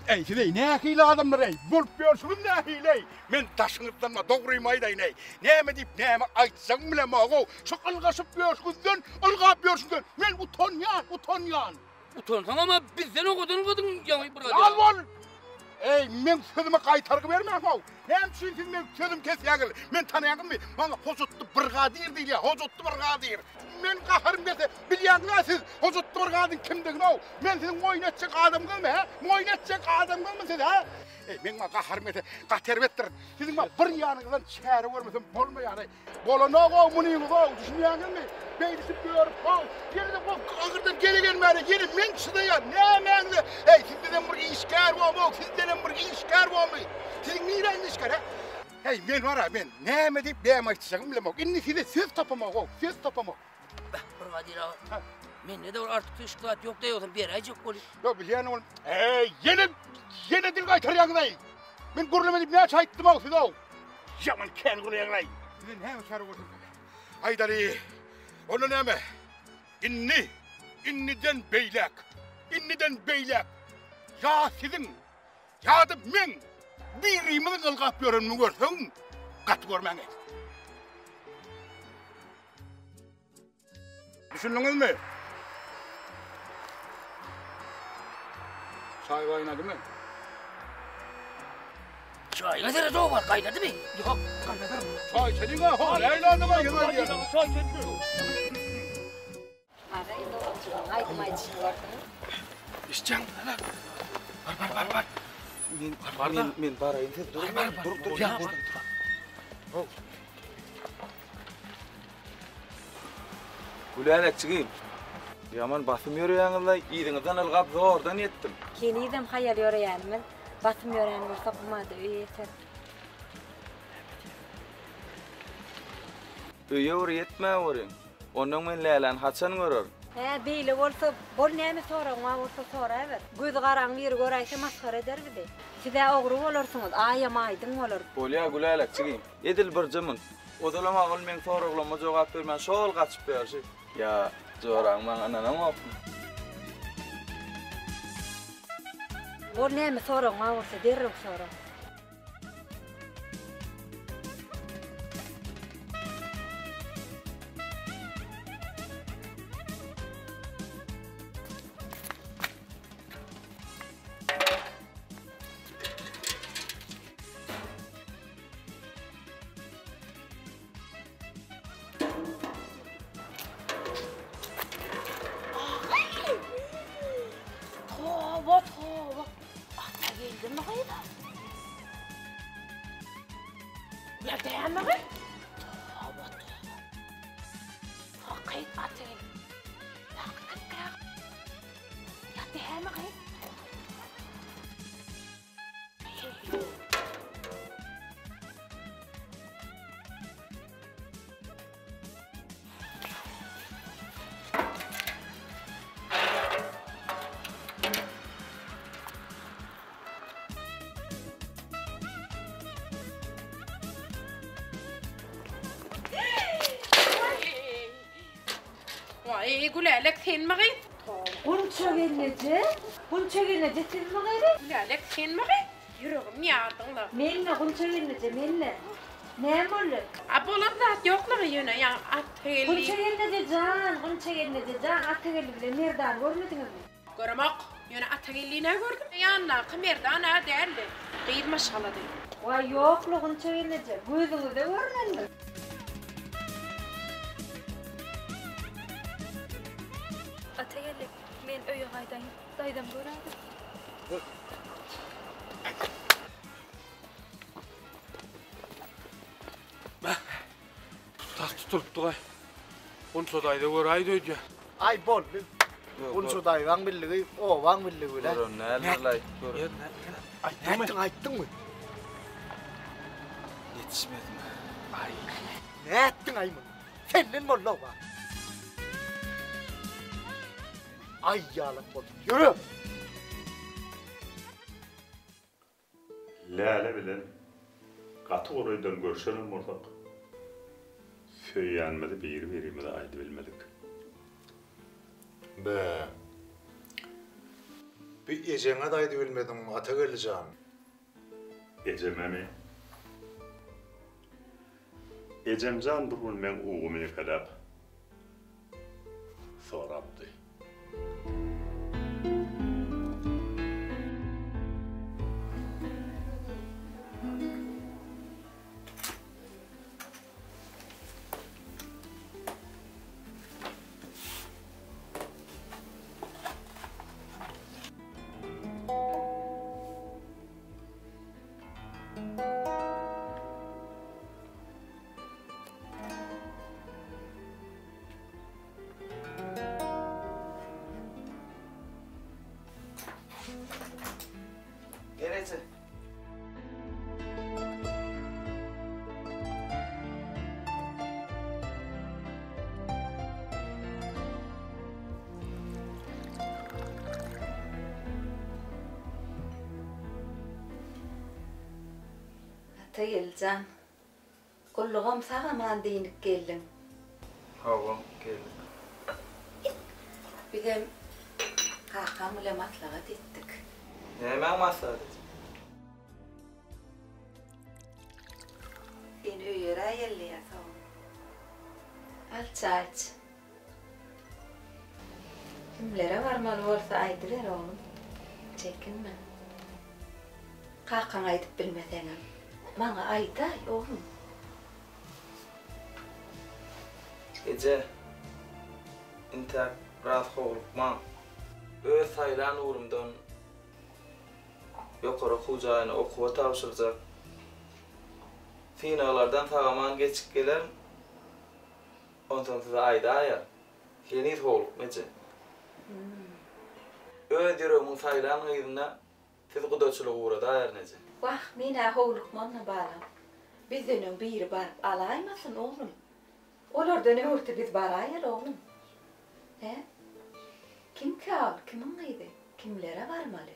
Ey size ne hile adamlar ey. Bol görsünler ne hile. Men taşınıptan ma doğruymayı da ne. Ne mi deyip ne mi aytsam bile ma o. Çok ılgasıp görsünden, ılgap görsünden. Men utanyan. Utansan ama bizden okudun ya burada. Al vol. Ey men sözüme kaytargı vermem o. Hem çünkü men sözüm kesiyagil. Men tanıyanım mı? Bana hozuttu brigadir değil ya. Hozuttu brigadir. Men qaharım dese bilýäňiz siz hozuttu brigadyn kimdigini o. Men sizin oynatacak adamgym he? Oynatacak adamgym siz ha? Ey men qaharım dese qaterbetdir. Sizin bir ýanynızdan çäre görmesem bolmaýar. Bolanago munyňyz o. Düşünýäňizmi? Beýdisi görüp o. Geride bu agyrdan geri gelmäli. Yeri men çydaýar. Nämeňdi? Ey sizden bir işgär bolmagy, sizden bir işgär bolmagy. Sizin niýeňiz işgär ha? Hey men var ha men näme diýip näme aýtsagymy bilemok. Indi size söz tapamak o, söz tapamak. Brigadir ağa. Men ne de artık teşkilat yok diyorsun. Bir aycık bol. Yok bilýän ol. Yine dil gaýtarýaňyz. Men gurulma diýip näçe aýtdym o size o. Jaman kän gurulýaňyz. Size näme çare bolsun? Aýdary. Onu näme? Inniden beýlek. Ya sizin, ya da men birimizi ılgap görünmü görsün, kat görmeňiz. Düşündüňiz mi? Çay kaynadı mı? Çay ne derece o var kaynadı mı? Yok kaynadı mı? Çay senin ha, Leyla'nda mı yıllar diye. Çay senin. İşcan lan. Var. Men barayım siz dur. Ya. Gülälek çygym. Yaman basym ýöreýäňizle ýydyňyzdan ılgap zordan etdim. Kenidem hayal ýöreýänmin. Basym ýöreýän bolsa bulmady, öýeter. Öýe öýetmä görün. Onuň men Leylan haçan görür. Beýle bolsa, bol näme soraňa bolsa soraýber. Göz garaň ýeri göräýse maskara ederdi. Size ogry bolarsyňyz, aýamaýdyň bolar. Bolýa gülälek çygym. Edil bir jymyn. Odalama ol men soraglama jogap bermän, şol gaçyp berşi. Ya, joraň maň ananam opmy. Bol näme soraňa bolsa derrek sora. Tova. Ata geldi mi kayda? Nerede yanma kay? Tova. Fakayt ata geldi. Nerede yanma kay? Gülelek sen mi git? Bunça gelnece siz mi gayret? Gülelek sen mi git? Yüreğim yardımla. Melle bunça gelnece melle. Ne olur? Abolan zat yokluğu yine ya ateli. Bunça gelnece can ateli bile nereden görmediniz mi? Görmek. Yine ateliğine gördüm. Yanına kamerdan ha değerli. Kıyır maşallah değil. Vay yoklu bunça gelnece. Gözünüzde görmediniz. Atayellik, men öýe gaýdan daýdam görärdim. Tak tutulupdy gay. Bunça daýda göräýdi öýdü. Ay bol. Bunça daýdan billigi, owaň billigi bilen. Görün, nälerle aýtdyk. Aýtdyň mı? Yetişmedim. Ay. Näetdiň aýmy? Senin molla wa. Ay ýalyk bol. Yürü. Läle bilen gaty goraýdan görşelim bolsak. Söýýänmedi biri-birimize aýdy bilmedik. Be. Bir ejeňe daýdy bilmedim, Atageljan. Ejememi. Ejemjan bu men ugumy kadap. Sorapdy. Gerçi. Atageljan. Kullugam sagaman diýinip geldim. Hawa geldi. Bir de kakam ile maslahat ettik. Näme maslahat? Beni öýere aýelleýär. Al çayç. Kimlere varmaly bolsa aýdylar oğlum. Çekinme. Kakan aýdyp bilmeseňem, maňa aýday oğlum. Gece inter rahat howlukma. Öz saylan uğrumdan yokara hujaýyny okuwa tapşyrjak. Finallardan tagaman geçip geler. Ondan sonra aýdaýar. Henir howlukmaje. Öz ýüregiň saylan ýerine siz gudaçylyk uğradaýar neje. Wah, mena howlukmanna baram. Bizden biri baryp alaýmasyn oğlum. Olardan öwrti biz baraýar oğlum. He? Kim kal? Kimin gydy? Kimlere barmaly?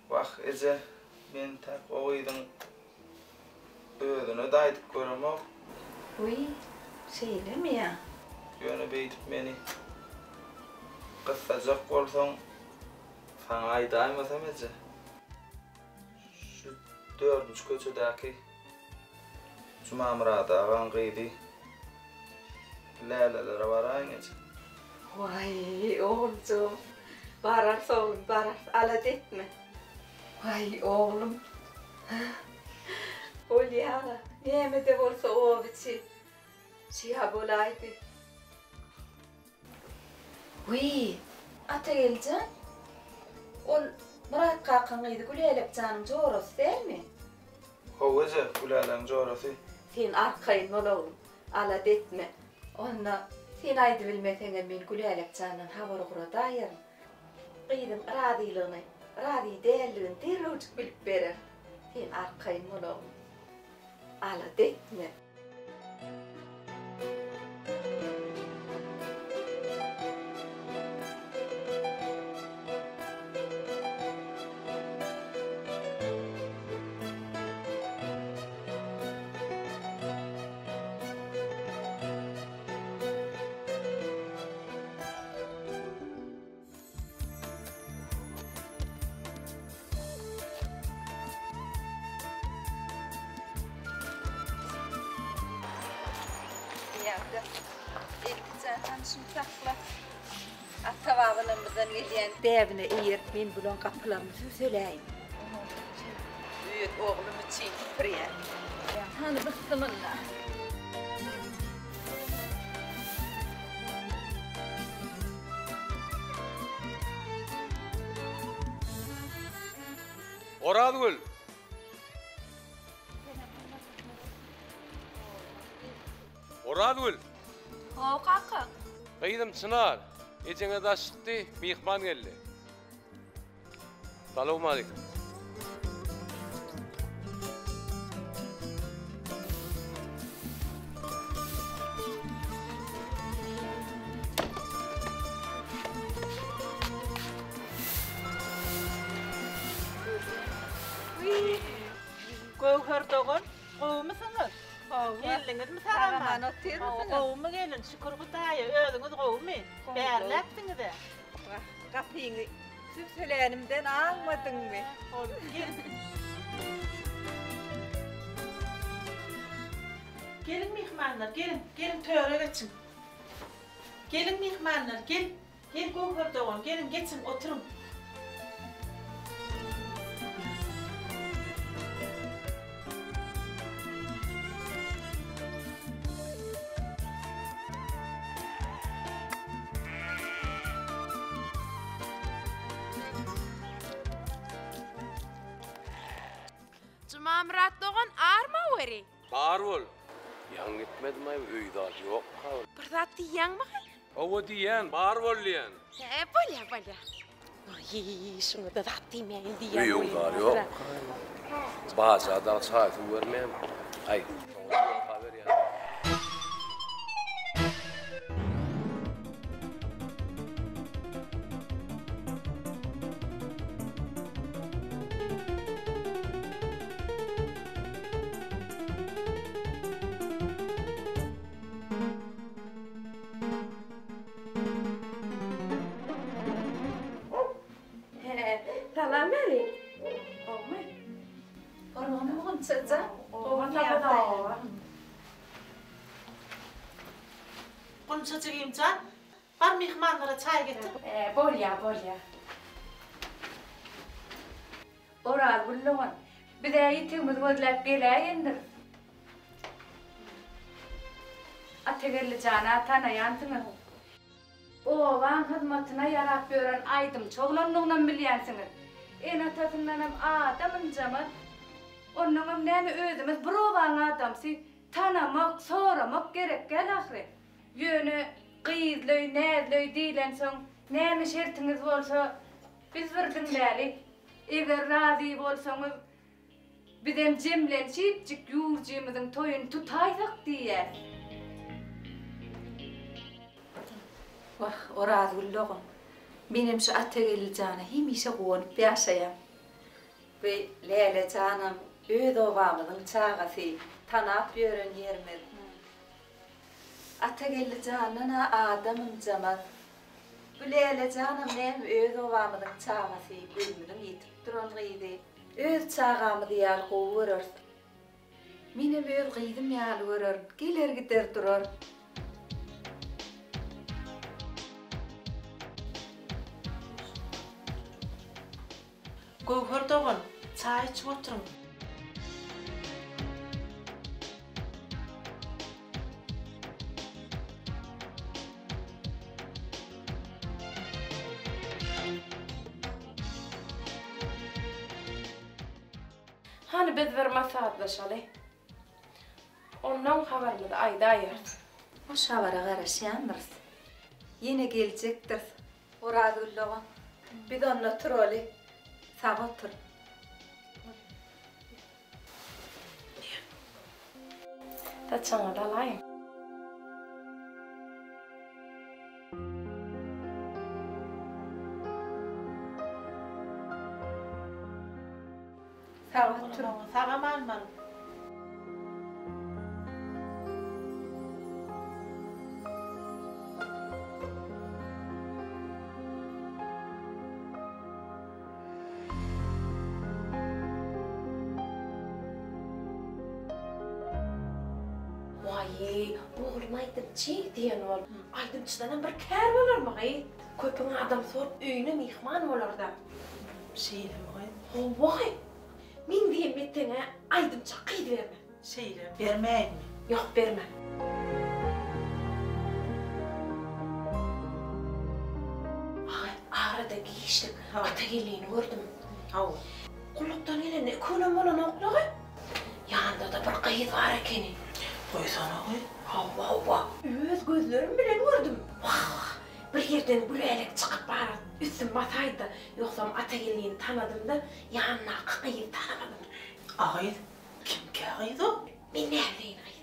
Wah, eze men tak oýdyň özüne daýdyp göremek. Uy, şeýlemi ya? Ýöne beýtip meni gysajak bolsaň saňa aýdaýmasam eze. Şu 4-nji köçedäki Cuma Murad ağan gydy. Lälelere baraýyn eze. Vay oğlum, barar soğun, barar, alat etme. Vay oğlum. Ol yara, neyme de bolsa o biçi. Şiha bolaydı. Uy, Atageljan. Ol Murat kakanıydı, Gülelek canım joros değil mi? Hawa eze, Gülelek jorasy. Sen arkayın oğlum, alat etme. Onna sen aýdy bilmeseňem men Gülelek candan hawara guradaýarym. Gyýdym radylygyny, rady dälligini derrejik bilip berer. Sen arkayın oğlum. Alat etme. Hadi. Elbette tanışım sakla. Atavağınımızdan gelen devine eğer men bulan kapılarımızı söyleyeyim. Büyük oğlum için buraya. Hani bıktımınla. Oradgül. Oradgül. O kaka. Kıydım Çınar. Ecene da çıktı, mihman geldi. Salamu aleyküm. Gövher doğun, qoğumusunuz? Geldiniz mi sağaman? Qoğumu gelin, şükür Kudaya, ödünüz qoğumu. Değerlettiniz de. Kapıyı söyleyenimden almadın mı? Gelin mihmanlar, gelin töre geçin. Gelin mihmanlar, gel Gövher doğun, gelin geçin, oturun. Cuma Murat doğan arma veri. Bağır ol. Yan gitmedim ay öyda yok. Bir zat diyen mi? Ova diyen, bağır ol diyen. Bolya. Ay, şunu da zat demeyin diyen. Öyda yok. Bazı adam saati vermem. Ay. Haber ya. Salam Ali. Olmay. Ormanı mı çıkacak? Bunca imcan, var mihmanlara çay getir. Bolya. Oral bullon. Bir de yitimiz gözlep geleyindir. Ategerli cana tana yantını. O van hizmetine yarap gören aydım çoğlanlığından bilyansınız. En atasından adamın camı. Onun nemi özümüz brovan adamsi tanımak, soramak gerek gel ahire. Yönü qıyızlöy, nezlöy diyen son nemi şertiniz olsa biz verdin deli. Eğer razı olsanız bizim cemlen şipcik yurcumuzun toyunu tutaysak diye. Vah, orada gülloğum. Benim şu Ategeli canı hemişe koğunup yaşayam. Ve Leyla canım, öd ovamızın çağası, tanap yörün yerimiz. Ategeli canına adamın camaz. Bu Leyla canım hem öd ovamızın çağası, gülmünün yitip duran gıydı. Öd çağamı diyal koğurur. Benim öd gıydım yal vurur, gelir gider durur. Gövher doğun, çay içip oturun. Hani biz vermez saatlaşalı. Ondan haberimiz ayda ayırdı. O şavara karışyanırız. Yine gelecektir. Orada gülloğum. Bir de onunla troli. Sağ otur. Da çana da layın. Sağ otur. Sağa malman. Vay Ay, oğlum aydımçı diyen ol. Aydımçıdan bir kär olur mu gayet? Köpün adam sorup öyüne mihman olur da. Şeyle mi? Vay! Min diyem ettiğine aydımçı kıydı verme. Şeyle, vermeyin mi? Yok vermem. Ağrıda giyiştim. Ata geliğini gördüm. Kulluktan elini könüm olan oğluğu. Yanında da bir kıyıt var ekeni. Koysana koy. Hava. Öz gözlerim bile gördüm. Bir yerden gülelek çıkıp bana üstüm bataydı. Yoksa ata geliğini tanıdım da yanına kıyıt tanımadım. Ağaydı? Kim ki ağaydı o? Ben ne bileyim ağaydı.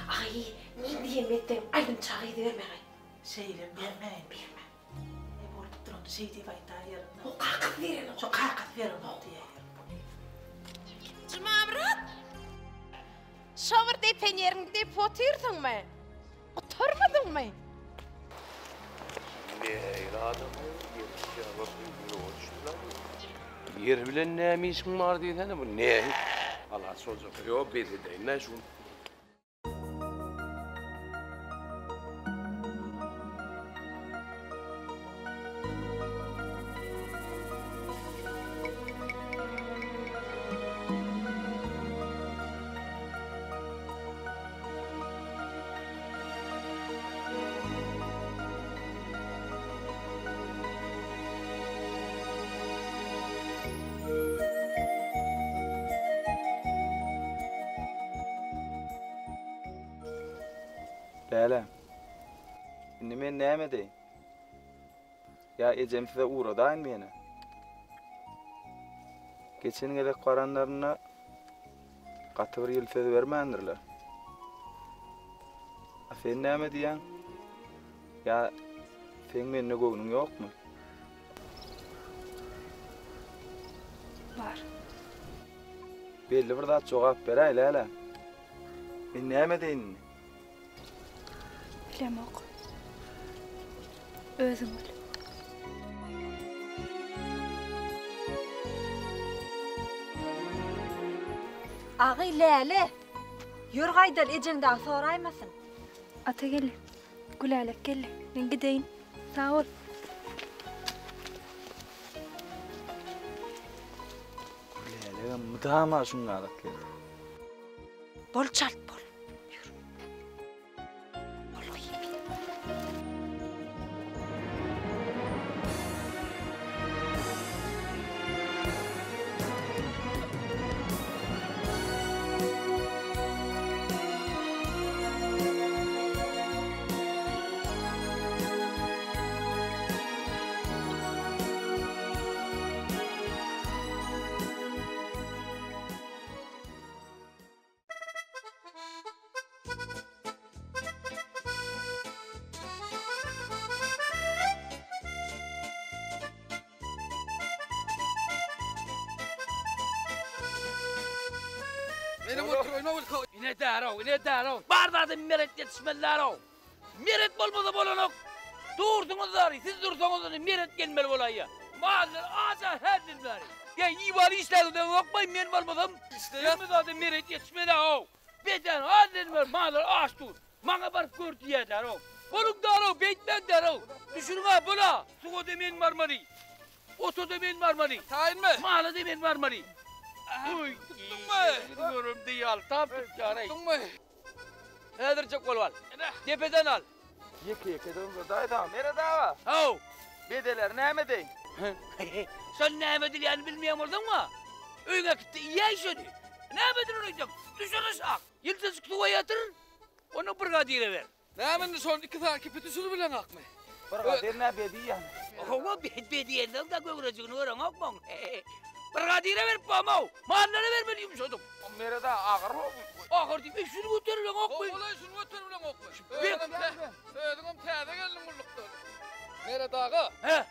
Ay, min diyem ettim. Aydın çağıydı verme ağaydı. Şeyle, vermeyin. Ne olup durun, şey diye baytağı yerine. O kalkıp verin o. Şu kalkıp verin o diye. Cumamrat! Şavur deyip penyerini deyip oturtun mu? Oturmadın mı? Yer bilen näme işin bar diýsene bu ne? Allah sözü. Yo bedi de ne şun. Lala. Şimdi men näme deýin? Ya ejem size uğradaýyn meni. Geçen gelek qaranlaryna gaty bir ýyl söz bermändirler. A sen näme diýäň? Ya sen menne göwnüň ýokmy? Var. Belli bir zat jogap beräýl Lala. Men näme deýin? Bilemok. Özüm ol. Agy Lale. Ýür gaýdal ejeňden soraýmasyn. Ata gelle. Gülälek gelle. Men gideýin. Sağ ol. Lala mudama şuňa alyp geldi. Bol çalt bol. Benim oturuyma ol. Yine daro, yine daro. Bardadım meret yetişmeliler. Meret bolmadı bolanok. Durdunuz dari, siz dursanız meret gelmeli bolaya. Mağazır ağaca her dinleri. Ya iyi var işlerden okmayın men bolmadım. İşte zaten meret yetişmeli o. Beden halin var, mağazır ağaç dur. Bana barıp gördü yeter o. Oluk daro, beytmen daro. Düşünün ha bola. Suko demeyin marmari. Oto demeyin marmari. Tayin mi? Mağla demeyin marmari. Uy, tuttun mu? Diyorum diyal, tam tutacağına. Tuttun mu? Nedir çok bol var? Tepeden al. Yeke dayı tamam. Nerede dava? Hav. Bedeler näme deyin? Sen näme dilýäni bilmeýän boldun mu? Öýüňe gitdi, ýeýi şöni. Näme dilýän? Düşün aşağı. Yıldız tutuğa yatır. Onu brigadire ver. Näme son iki takip etüsünü bilen akmy? Brigadir näme diýän? Owa bediýenden da göwrejigini ören akmaň. Brigadire ver pamaw. Mahallene vermeliyim şodum. Nerede ağır ol? Ağır diýip şunu götürülen akmy. Olay şunu götürülen akmy. Öýüňem täze geldim gullukdan. Nerede ağa? He.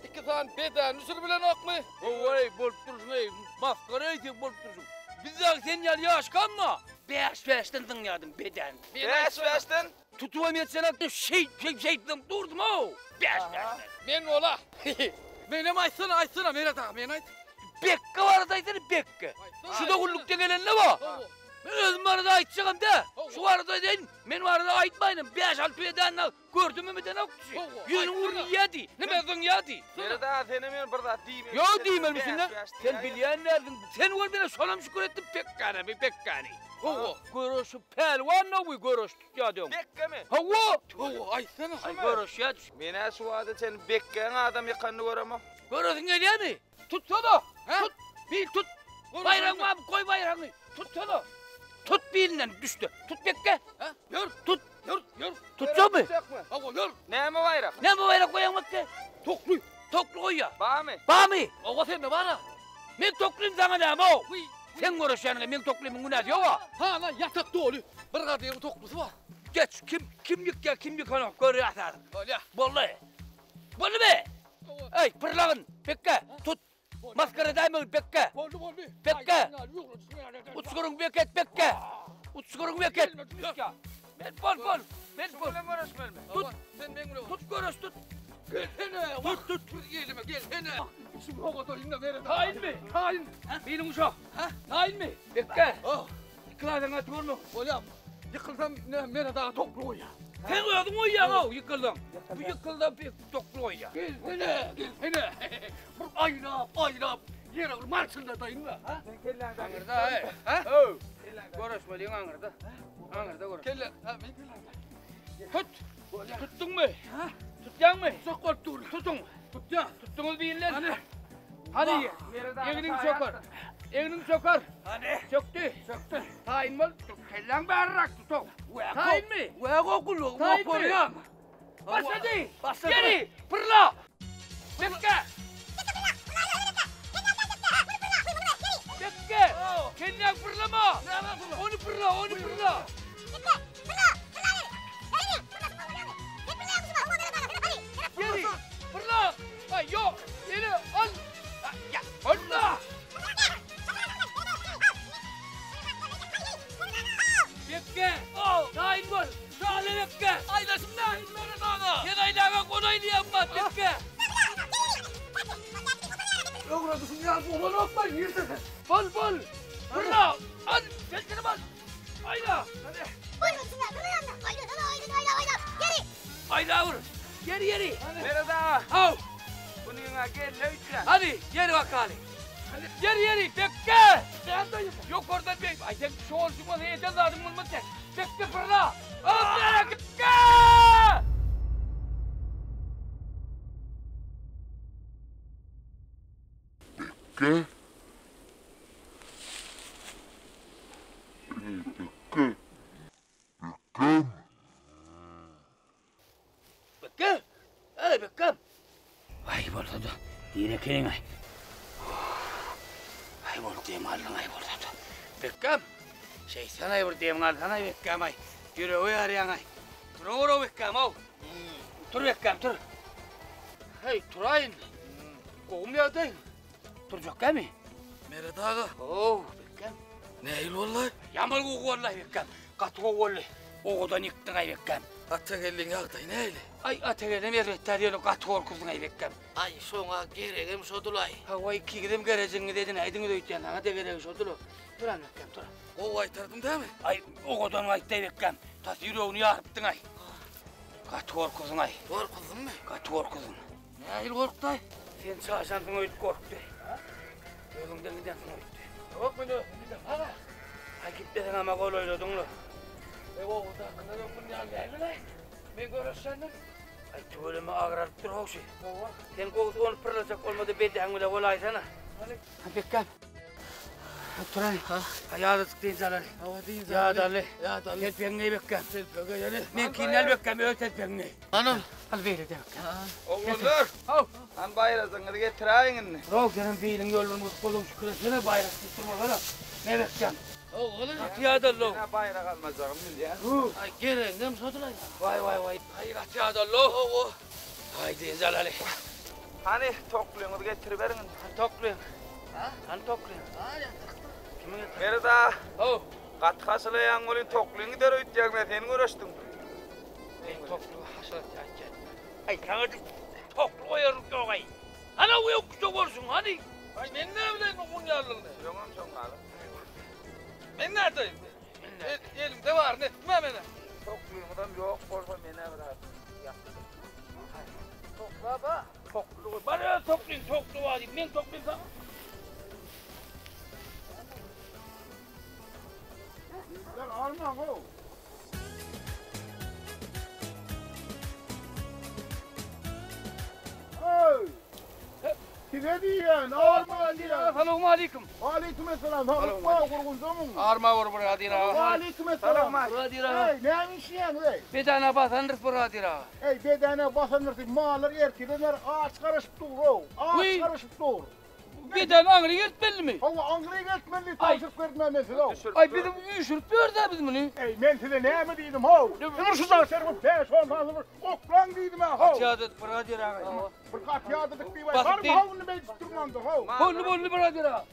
İki tane beden usul bilen akmy. Oway bolup dursun ey. Maskara ýetip bolup dursun. Bizden sen ýaly ýaşkanma. Beş-beşten dinlýärdim beden. Beş-beşten? Tutuwam etsene şey durdum o. Beş-beşten. Men ola. Menem aýtsana Merat ağa, men aýt. Bekke var daýdyr bekke. Şuda gullukda gelen ne var? Özüm arada aytacağım da. Şu arada deyin. Men arada aytmayın. 5-6 eden gördüm mü den okçu. Yüzün vurun yedi. Ne bezon yedi. Nerede seni men burada diyeyim. Yo diyeyim misin ne? Sen bilyen nereden? Sen var bana solam şükür ettim pekkani. Görüşü pelvan ne bu görüş ya diyorum. Bekke mi? Hava. Ay sen Ay görüş ya. Mene şu adı sen bekken adam yakanını göremem. Görürsün geliyor mi? Tutsana. Tut. Bil tut. Bayrağını abi koy bayrağını. Tutsana. Tut bilinden düştü. Tut bekke. Yor. Tut. Yor. Tutacak mı? Hava yor. Ne mi bayrak? Ne mi bayrak koyan bakke? Toklu. Toklu koy ya. Bağ mı? Bağ mı? Oğa sen de bana. Men tokluyum sana da ama o. Sen görüş yani men tokluyum günah yok o. Ha lan yatak dolu. Bir kadar toklusu var. Geç kimlik gel kimlik onu görüyor atarım. Öyle. Vallahi. Vallahi be. Ey pırlağın bekke tut. Maskara daima bekke. Bekke. Uçkurun beket bekke. Uçkurun beket. Ben bol. Ben bol. Tut. Tut görüş tut. Gel hene. Tut. Gelme gel hene. Şimdi hava dolayında verin. Hain mi? Hain. Benim uşak. Hain mi? Bekke. Yıkıladın atıyor mu? Oğlum. Yıkılsam ne daha toklu ya. Sen koyadın o ya o yıkıldın. Bu yıkıldı bir toklu o ya. Gel hene. Ayrap. Yere marşında dayın mı? Ha? Angırda he. Ha? Görüşme diyorsun angırda. Angırda görüş. Kelle. Ha ben kelle. Tut. Tuttun mu? Ha? Tutacaksın mı? Sokol dur. Tutun. Tutacağım. Tuttunuz bir iller. Hadi. Hadi. Evinin çöker. Evinin çöker. Hadi. Çöktü. Çöktü. Tayin mı? Kellen berrak tutun. Tayin mi? Ve kokulu. Tayin mi? Başladı. Başladı. Geri. Fırla. Bekke. Bekke. Kendin fırlama. Onu fırla. Geri. Fırla. Ay yok. Geri al. Ya fırla. Bekke. Tayin var. Sağlı bekke. Aylasın lan. Bana daha. Sen aylağa konaylıyam bak bekke. Yok radısın ya. Bu bana okma. Yürüsün. Bol. Fırla. Al. Kendini bas. Ayla. Hadi. Ayla vur. Geri. Nerede? Al. Bunu yana gel lütfen. Hadi geri bakalım. Geri. Bekke. Yok oradan bek. Ay sen şu olsun ne edeceğiz lazım bunu sen. Bekke fırla. Al bekke. Bekke. Ey Bekke. Ay bolsa da. Dire kelin ay. Ay bol diyem aldın ay bolsa da. Bekke. Şeytan ay bur diyem aldın ay Bekke ay. Yürü o arayan ay. Dur Bekke ay. Dur Bekke dur. Hey turayın. Kovum yağdayım. Duracak değil mi? Mere dağı. Oo Bekke. Neyil vallahi? Yamal koku vallahi Bekke. Katı koku vallahi. Oğudan yıktın ay Bekke. Atagelin yağday neyle? Ay Atagelin errekler yolu katı korkuzdun ay Bekke. Ay soğuğa gereğim sodulay. Havayı iki gidim gerecini dedin aydın döytten sana da gereği sodulu. Duran Bekke dur. O aytardım değil mi? Ay oğudan ayttay Bekke. Tas yüreğini yarıptın ay. Katı korkuzdun ay. Korkuzdun mu? Katı korkuzdun. Neyil korktay? Sen sağşantın öyle korktu. Yolundan gidersin öyle. Yok beni. Hala. Ay gitmedin ama kol oynadın mı? O da hakkında yok bunu yani lan. Ben görüşsendim. Ay tuğulama ağırlık dur hoşu. Sen koğuz onu pırılacak olmadı bedeni de kolay sana. Bekkan. Turan. Ayağı sıktığın zarar. Hava değil Ya dalı. Ya dalı. Telpengi bekkan. Telpengi yani. Men kinler bekkan öyle telpengi. Anam. Al ver de bekkan. Oğullar. Han bayrasını getireyim. Rok senin fiilin yolunu kolum şüküresine bayrak tutturma bana. Ne bekkan? Oğlum. Ya dalı. Ne bayrak almayacağım ya. Ay gereğim sodulay. Vay. Ay ya dalı. Oo. Haydi zalali. Hani tokluğunu getiriverin. Tokluyorum. Han tokluyorum. Kimin getir? Nerede? Kat kasılayan olun tokluğunu da ötecekler. Sen uğraştın. Ben tokluğu hasılat açacağım. Ay sana tokluğu ayarım yok ay. Hani o yok çok olsun hani. Ay ben ne bileyim okun yarlığını. Yolun çok kalın. Ben neredeyim? Elimde var, netme mene. Tokluğumdan yok, korkma mene bırak. Tokla ba. Tokluğu. Bana toklayın, tokluğu var. Ben toklayayım sana. Sen alma o. Hey! Kime diyen? Alma diyen. Selamun aleyküm. Aleykümselam. Halukma kurgundumun. Arma vur buraya dira. Aleykümselam. Buraya dira. Hey, neymiş yani hey? Bedana basanır buraya dira. Hey, bedene basanırsın. Mağlar erkeğler ağaç karışıp dur. Ağaç karışıp dur. Bedana angri yetmeli mi? Hava angri yetmeli. Tavşık vermemesi o. Ay bizim üşürüp verdi bizim bunu. Hey, ben size ne mi dedim ho? Hırsızdan servis beş olmaz. Oklan dedim ha ho. Atyadık buraya dira. Bir kat yağdık bir var. Var mı havunu ben tutturmandı ho? Bollu buraya dira.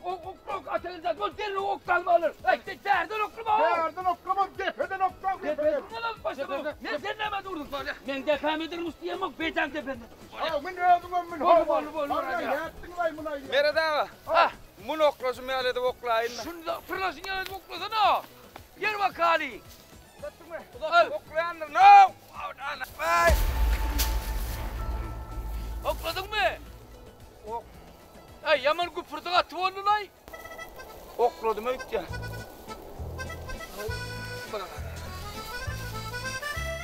Ok atılacak. Bol derin ok kalma alır. Ay derden oklama. Derden oklama. Tepeden oklama. Tepeden başladı. Ne sen ne durdun böyle? Ben devam ederim ustayım ok beytan tependen. Ha ben öldüm ben ho. Bol. Yaptın vay buna. Merhaba. Ha. Mun oklasın melede oklayın. Şunu da fırlasın yani oklasana. Yer bak hali. Oklayandır. No. Ay. Okladın mı? Ok. Ay yaman kupurduğu atı onu lan. Okladım öyle.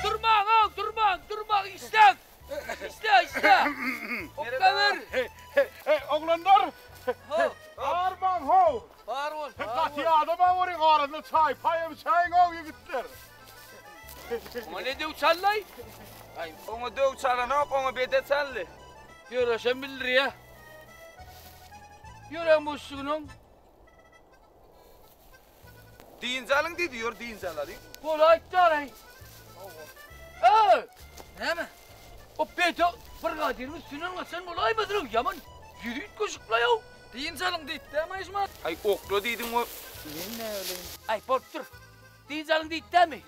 Durma. İstek. Oklanır. Hey oğlanlar. Arman ho. Var ol. Katı adama vuruyor ağrını çay. Payım çayın o gittiler. Ama ne de uçallay? Ay onu döv çalana onu bede çallı. Yürü sen bilir ya. Yürü musunun. Dinzalın diyor dinzaladı. Kolay taray. Ne mi? O bete fırgadirmiş sünün sen olay mıdır yaman? Yürüyüt koşukla ya. Dinzalın deyip ama İsmail. Ay okla dedim o. Ne öyle? Ay portur. Dinzalın deyip de mi?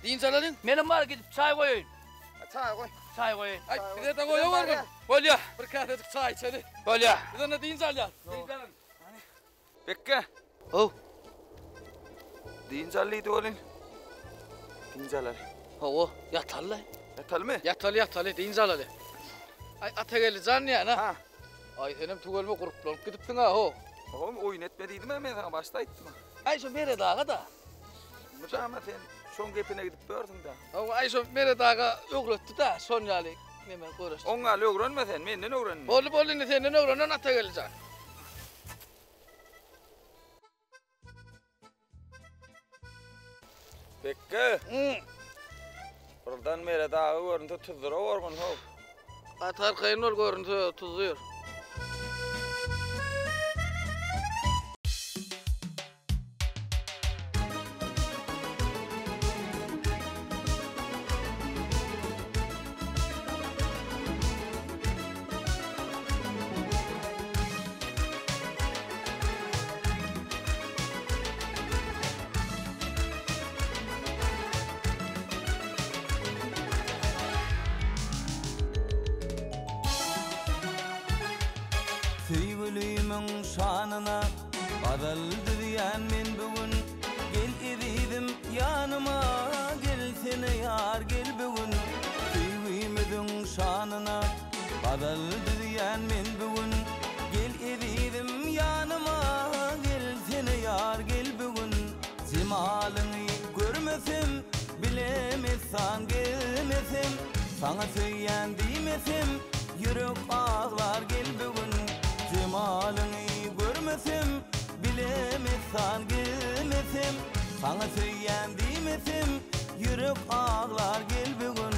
Dinzalalın. Benim var gidip çay koyun. Çay koyun. Ay bir de koyun var mı? Bol ya. Bir kahvedik çay içeri. Bol ya. Bir de ne dinzal ya? Dinzalın. Bekle. Dinzallıydı oğlum. Dinzalalı. O yatallı. Yatal mı? Yatallı dinzalalı. Ay ategeli zan ya na. Ha. Ay senin tuğulma kuruplanıp gidiptin ha o. Oğlum oyun etmediydim ben sana başta ettim. Ay şu mere dağı da. Ama sen son gepine gidip gördün da. Ay şu mere dağı öğretti da son yali. Hemen koyarız. Onlarla öğrenme sen, benden öğrenme. Bolu ne senden öğrenen ategeli zan. Bekle. Buradan mere dağı görüntü tuzdur orgun ho. Atar kayın ol görüntü tuzuyor. Sevgilimin şanına badaldı diyen men bugün. Gel eridim yanıma, gelsene yar gel bugün. Sevgilimin şanına badaldı diyen men bugün. Gel eridim yanıma, gelsene yar gel bugün. Cemalını görmesem, bilemezsen gelmesem. Sana söyleyen demesem, yürek ağlar gel bugün. Cemalını görmesem, bilemezsen gelmesem. Sana söyleyen demesem, yürek ağlar gel bugün.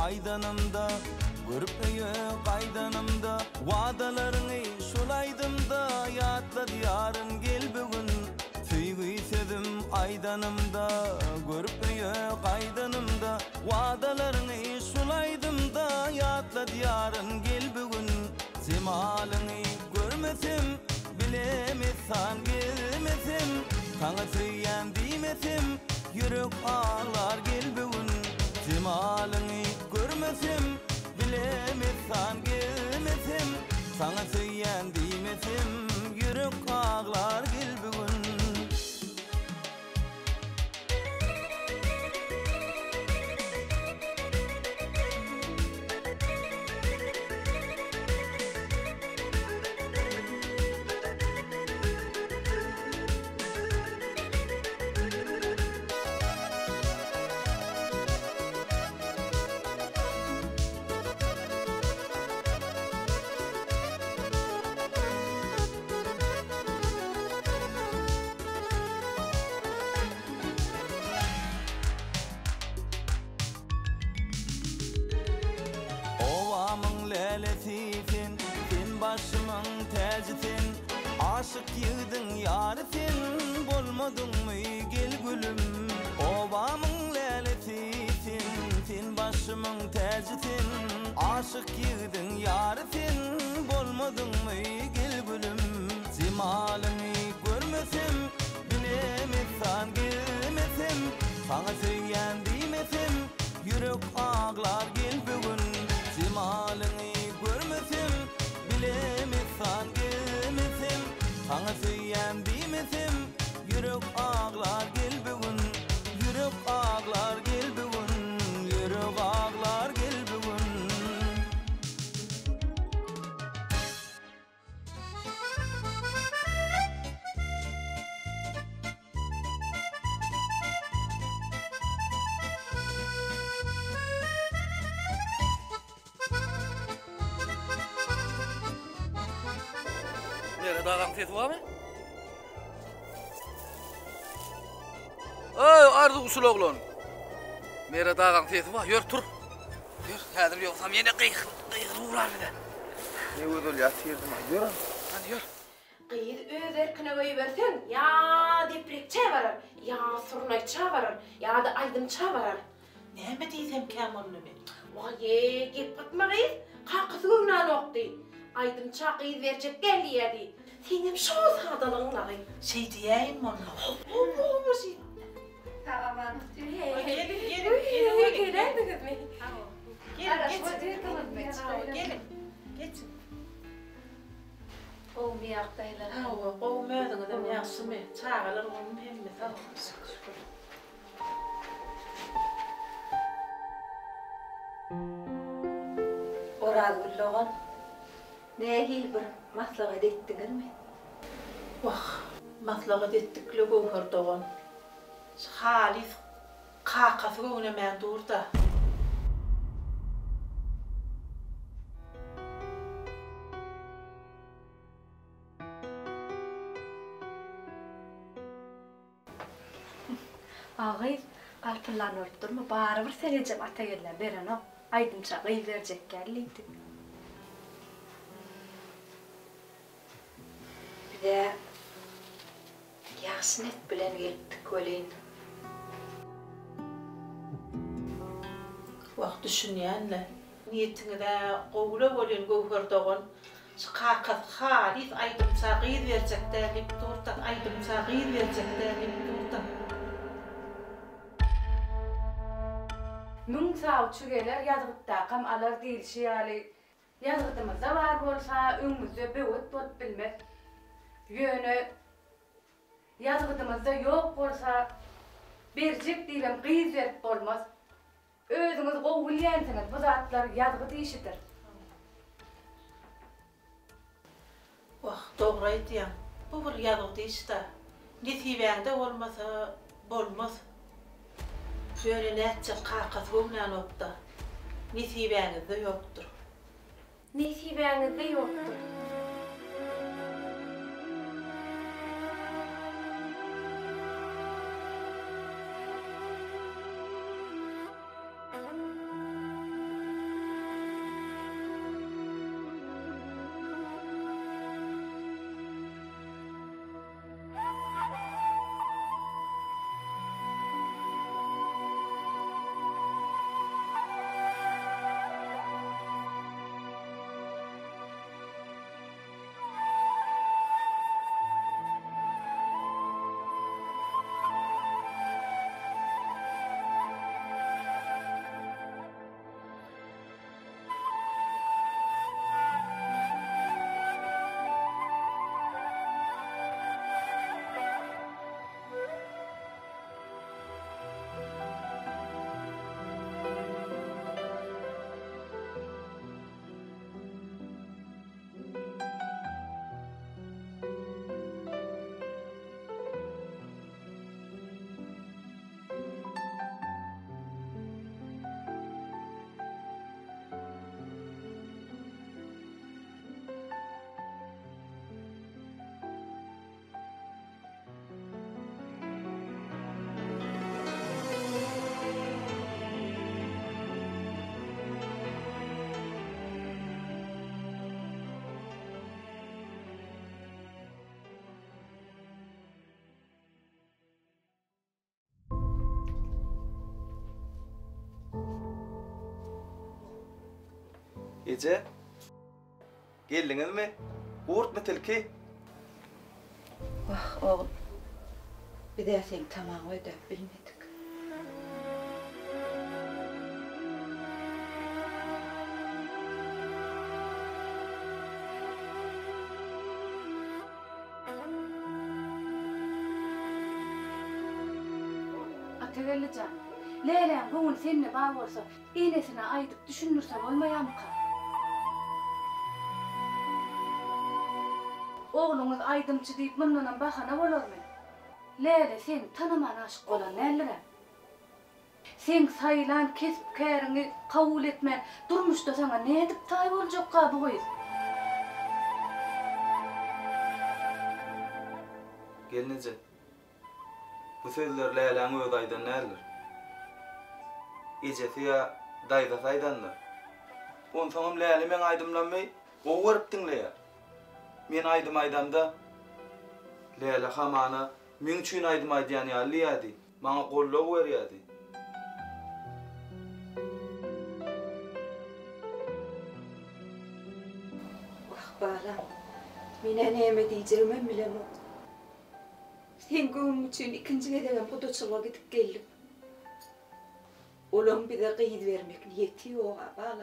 Aydanımda, görüp yok aydanımda. Vadalarını şulaydımda, yatla diyarın gel bugün. Sevgi sevdim gülüm aydanımda, görüp aydanımda, vadalarını sulaydımda, yatla diyarın gel bugün, cemalını görmesim, bilemezsen gelmesim, sana tüyen dimesim, yürek ağlar gel bugün, cemalını görmesim, bilemezsen gelmesim, sana tüyen dimesim, yürek ağlar gel bugün. Leletifin, fin başımın tecitin, aşık yığdın yarifin, bolmadın mı gel gülüm. Obamın leletifin, fin başımın tecitin, aşık yığdın yarifin, bolmadın mı gel gülüm. Cemalini görmesim, bilemezsen gelmesim, sana söyleyen dimesim, yürek ağlar gel bugün. Cemalini görmesim, bilemezsen gelmesim, sana söyleyen dimesim, yürek ağlar gel bugün, yürek ağlar gel bugün, yürek ağlar gel bugün. Nere dağdan ses var mı? Ay ardı usul oğlum. Nere dağdan ses var? Yürü tur. Yürü. Hazır yoksam yine kıyık uğrar bir de. Ne ödül ya siyirdim ha. Yürü. Hadi yürü. Kıyız öz erkine koyuversen ya diplik çavarar, ya surnay çavarar, ya da aydım çavarar. Ne mi diysem Kemal'ını ben? Vay git bakma kıyız, kakası gövnan oktu. Aydım çakıyı verecek geliyedi. Senem şu sadalığınla kıyız. Şey diyeyim mi onunla? Olmuş ya. Tamam. Gelin. Gelin. Geçin. Olmayaktaylar. Olmayaydın adam yaşlı çağırır onun hemmi. Tamam. Orad gülloğan. Nehi bir maslahat ettiler mi? Vah, maslahat ettikle gövher doğan. Halis kakası gövnemeyen durda. Ağay, kalpırlan örttürme, bari bir senecem ata gellen beren o. Aydın çağıyı verecek gelliydi. Bir de Yasnet bilen gittik öleyin. Vah düşünýänle. Niyetine qowla bolen gowher doğan. Şu kakas halis aydımsa qyz berjekde dip durdan, aydımsa qyz berjekde dip durdan. Mün sağçı geler yazgıtta kam alar değil şiyali. Yazgıtımızda var bolsa öňümizde böwet bolup bilmez. Yönü yazgıtımızda yok bolsa berjek diýlem qyz berip bolmaz. Özüňiz gowulýansyňyz bu zatlar yazgıt işidir. Vah doğru aýdýan. Bu bir ýazgyd işde. Nesibeňde bolmasa bolmaz. Şöyle näçe kakas gownan opda. Nesibeňizde ýokdur. Nesibeňizde ýokdur. Ece, geldiniz mi? Uğurt mu tilki? Vah oğlum. Bir de sen tamam ödep bilmedik. Ategellican, Leyla'nın koğun seninle bağ olsa, iğnesine aydıp düşünürsen olmayan mı kal? Oğlunuz aydımçı deyip mınlanan bakana olur mu? Leyla sen tanıman aşık olan nellere? Sen sayılan kesip kârini kabul etmen, durmuş da sana ne edip tabi olacak kabı koyuz? Gelinice, bu sözler Leyla'nın ödaydan nerler? Ecesi ya dayda saydanlar. On sonum Leyla men aydımlanmay, o varıp dinleyer. Men aydım aydamda, Leyla hamana, men üçün aydım aydiyan yalli yadi, bana kolluğu ver yadi. Vah balam, mine neyme diyeceğim bilem o. Sen göğüm için ikinci gedegen kudoçuluğa gidip geldim. Olan bir de kıyıd vermek niyeti o balam.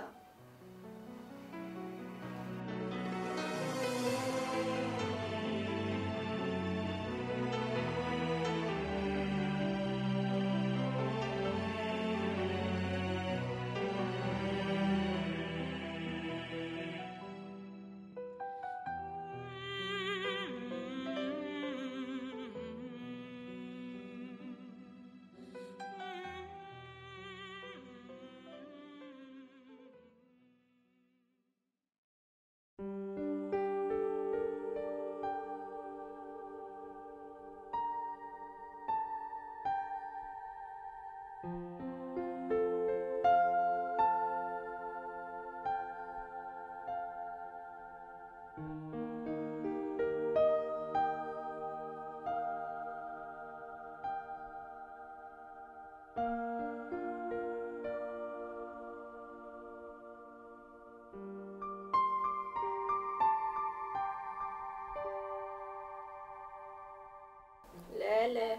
Leyla,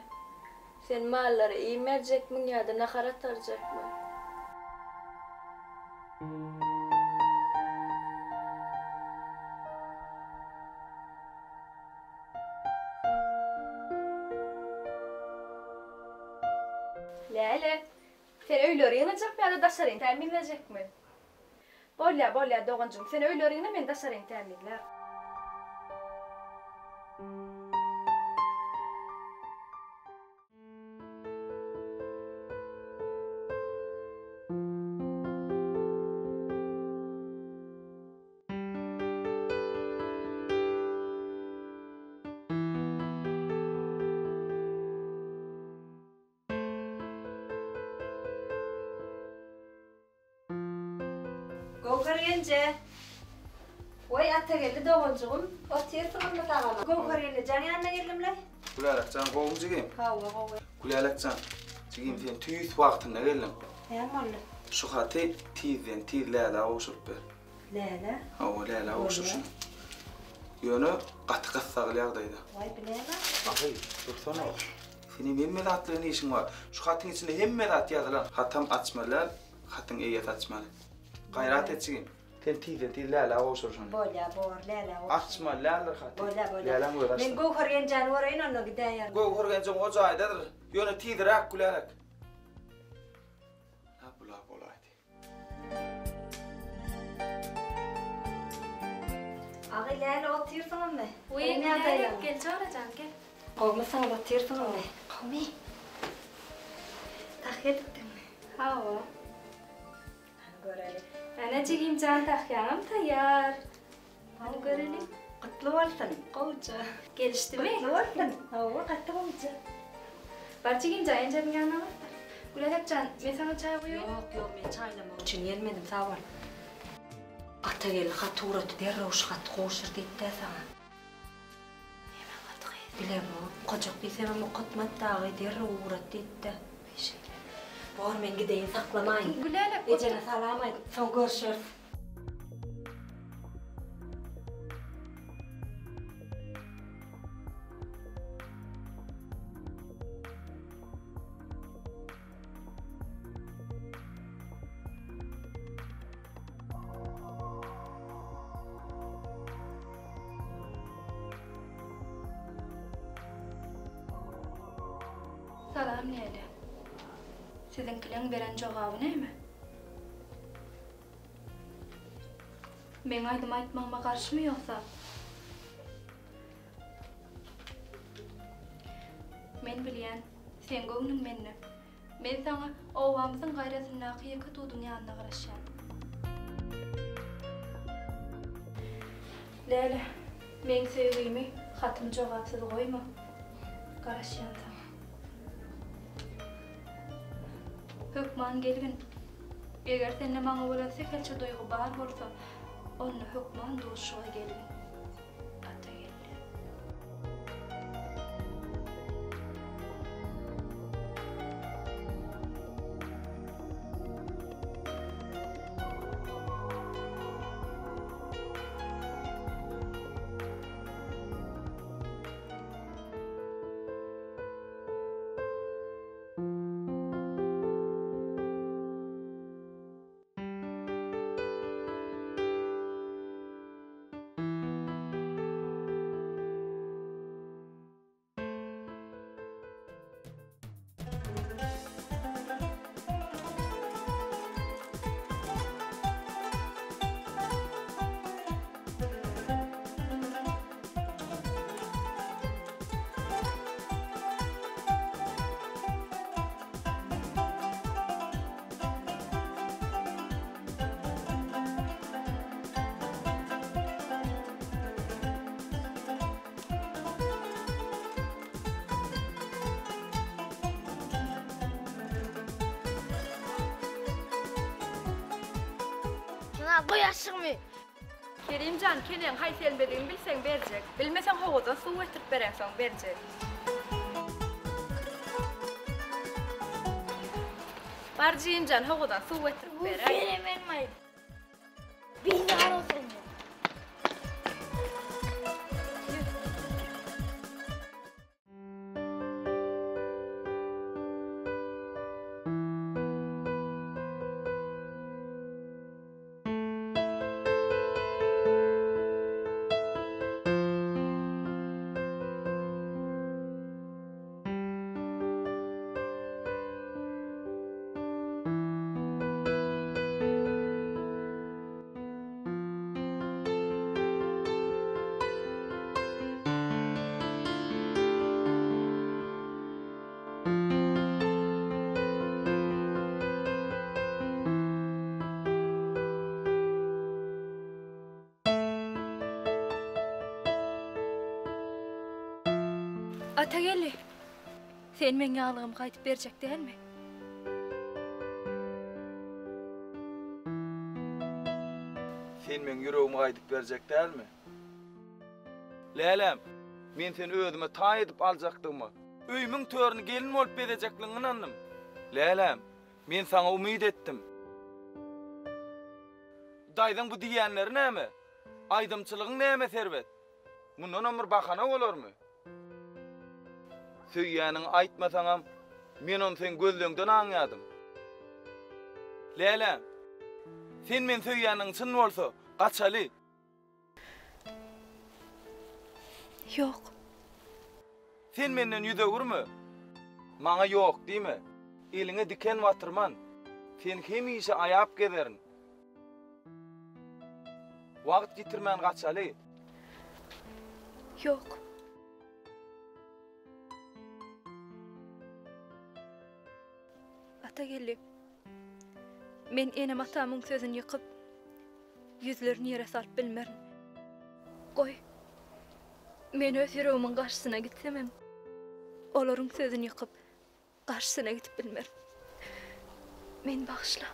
sen malları iyi mercek mi ya da nakarat arayacak mı? Leyla, sen öyle öğrenecek mi ya da daşarın temin edecek mi? Bolya doğancım, sen öyle öğrenme ben daşarın teminler. Gokar yenge. Vay atta geldi doğuncum. Otuyorsun mu tamam? Gokar yenge can yanına geldim lan. Kulalak can kovum cigim. Hava. Kulalak can. Cigim sen tüyüt vaktinde geldim. Ne oldu? Şu hatı tizden tiz Leyla oşup ber. Leyla? Hava Leyla oşuşun. Yönü katı sağlayaqdaydı. Vay bileyim. Ahı, dursana. Senin hemmedatların işin var. Şu hatın içinde hemmedat yazılan. Hatam açmalar, hatın eyet açmalı. Gayrat etsin. Sen tizden tiz Leyla oşuşun. Bolya, Leyla oşuşun. Açma Leyla hatı. Bolya. Leyla mı uğraştın? Men Gokar yenge'nin oraya onunla gidiyor. Gokar yenge'nin o caydadır. Yönü tizdirak kulalak. Ağı Leyla otuyorsun mu? Uy, Leyla gel çağıracağım gel. Kovmasan otuyorsun mu? Kovmi. Tahkiyat ettin mi? Hava. Görelim. Anacığım can tahyam tayyar. Hadi görelim. Kutlu olsun. Kovuca. Gelişti mi? Kutlu olsun. Hava katı kovuca. Barcığım can yencenin yanına var. Kulalak can, ben sana çay koyuyorum. Yok, ben çaylamak için gelmedim, sağ ol. Ata gel, hat uğratı derre uş hat koşur deyip de sana. Hemen atı gel. Bilem o, kocak bir sevim o kutmat dağı derre uğrat deyip de. Var men gideyim saklamayın. Kulalak. Ecene salamayın, son görüşürüz. Salam Leyla. Sizinkilerin beren jogabı näme? Men aydym aýtmagyma garşymy ýoksa? Men bilýän, sen göwnüň menne. Men sana owamyzyň gaýratyna ýyky tuduň ýanyna garaşýan. Leyla, men söýgümi hatymy jogapsyz goýma. Garaşýan sana. Hükman gelgin. Eger sende maňa bolan sekelçe doýgu bar bolsa, onu hükman duşuğa gelgin. Ata geldi. Goýaşyňmy? Kerimcan, kelen hay sen bediň bilseň berjek. Bilmeseň howadan suw getirip bereňsoň berjek. Bar Jimjan, howadan suw getirip berek. Beremen maý. Bizar olsun. Ata geldi. Sen meňe ýalygym gaýtyp berjek dälmi? Sen men ýüregimi gaýdyp berjek dälmi? Lelem, men seni özüme taý edip aljakdymy, öýümüň törini gelin bolup berejekligiňi anladım. Lelem, men sana umyt etdim. Daýdan bu diýenleri näme? Aýdymçylygyň näme serwet? Mundan ömür bahana bolarmy? Söýýäniň aýtmasaňam, men onu sen gözlüňden aňýadym. Leyla, sen men söýýäniň çyn bolsa, gaçaly. Yok. Sen menden ýüzegürmü? Maňa ýok diýme. Eliňe diken watyrman. Sen hemişe aýap gederin. Wagt gitirmän gaçaly. Yok. Ata geldi. Men enem atamyň sözüni ýykyp, ýüzlerini ýere salyp bilmerim. Goý. Men öz ýüregimiň garşysyna gitsemem, olaryň sözüni ýykyp, garşysyna gitip bilmerim. Men bagşla.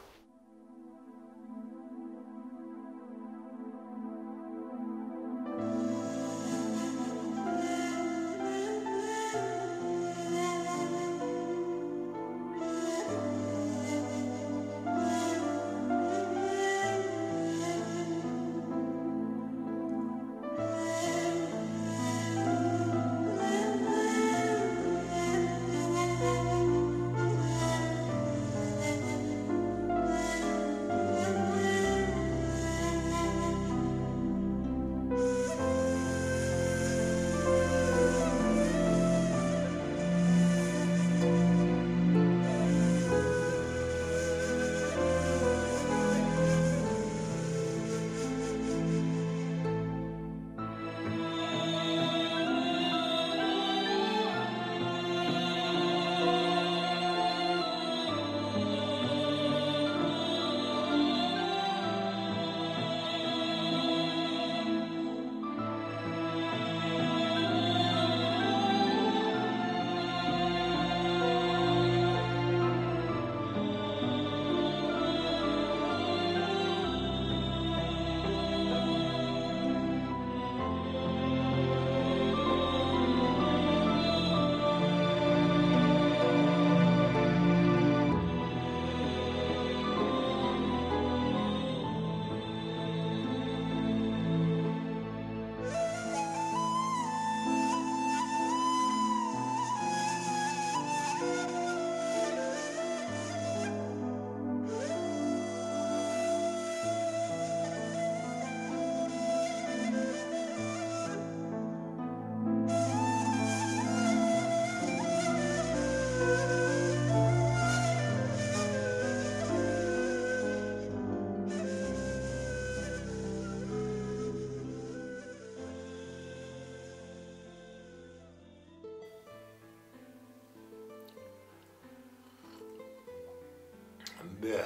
Be.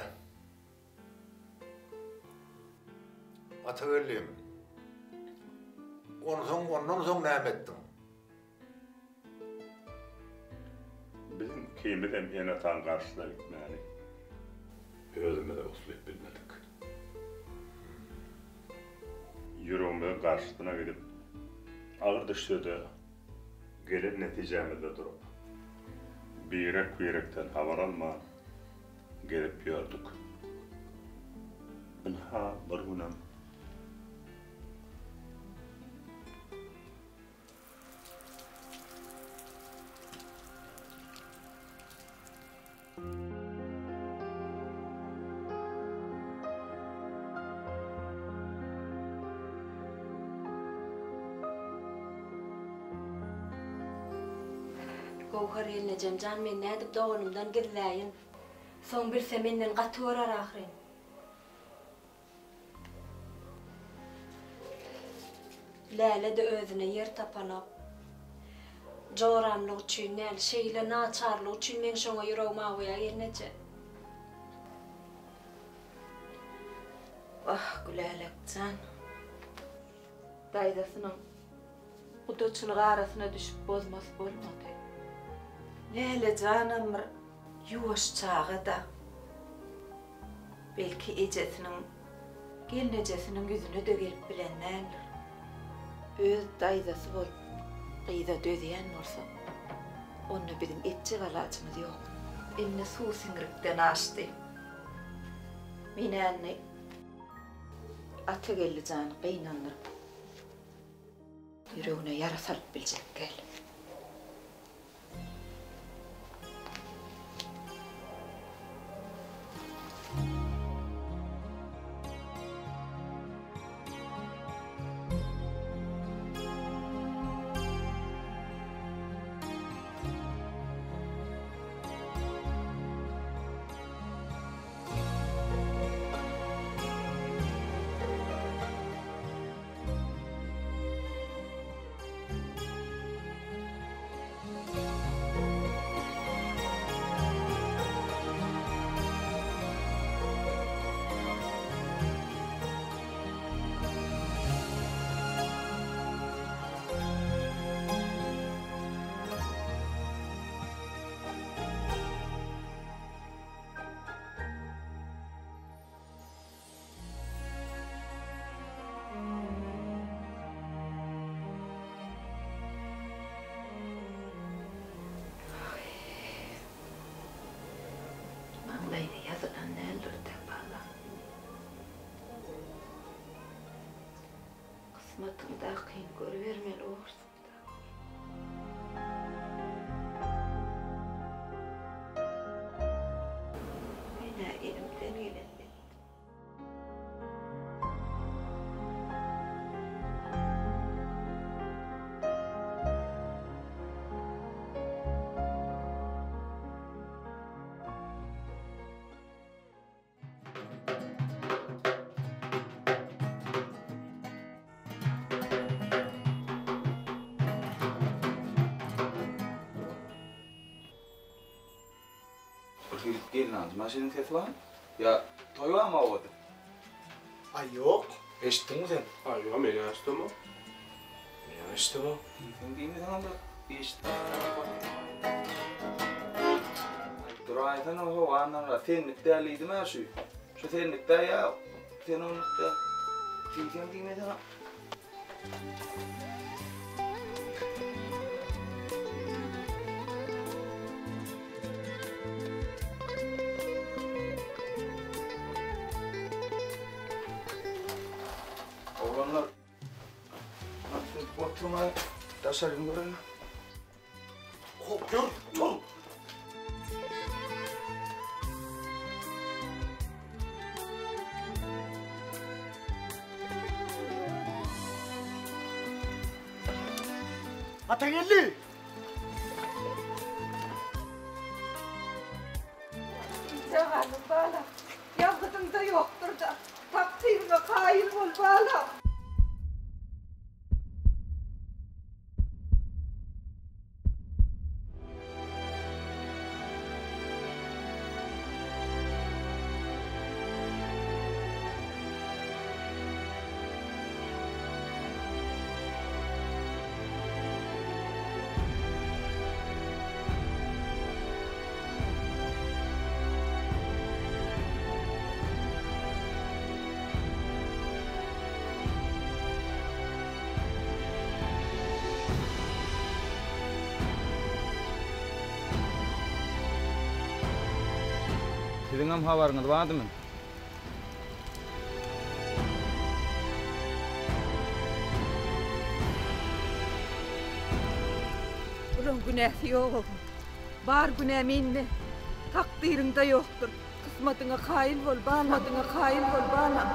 Atagölüm. Ondan soň näme etdiň? Bizim kıymeten ene tan karşıda gitmeli. Özüme de usulüp bilmedik. Yüreğime karşısına gidip ağır düştüğü gelip neticemizde durup birekten haber alma gelip gördük. Ha bir günüm Gowhar eline Cemcan men nädip doğanımdan gizläyin. Soň bilse menden gaty orar ahyryn. Läle de özüne yer tapanap. Joramlyk üçin näl şeýle naçarlyk üçin men şoňa ýüregime awaýa gelneje. Ah Gülelekcan. Daýdasynyň udaçylygy arasyna düşüp bozmas bolmady. Näle canım yuwaş çağı da. Belki ejesiniň gelnejesiniň yüzüne de gelip bilenler. Öz daýdasy bolup gyýda dödýän bolsa, onda bizim etjek alajymyz ýok. Emne suw siňirikden açdy. Menäni Atagelli jany gynandyryp ýüregine ýara salyp biljek gel. Maňlaýda ýazylan nädir tapala. Kysmatymda kyn görübermeli olursa. Mene elimden gelen. Gidip gelin aldım. Senin sesi var mı? Ya toy var mı orada? Ay yok. Eşittin mi sen? Ay yok, beni açtı mı? Ya işte bu. Sen değil mi sana da eşittin. Dur ayeten o anlamda senlik değerliydi mi şu? Şu senlik değer ya. Sen onu da. Sen değil mi sana? Oğlanlar oturmaya taşarım görün. Hop dur, dur. Atagelli. Canım bala. Yakıtım da yoktur da. Takdirime kail bol bala. Sizin hem habarınız vardı mı? Bunun günahı yok. Bar günah minni. Takdirinde yoktur. Kısmetine kail bol, bağladığına kail bol, bağlam.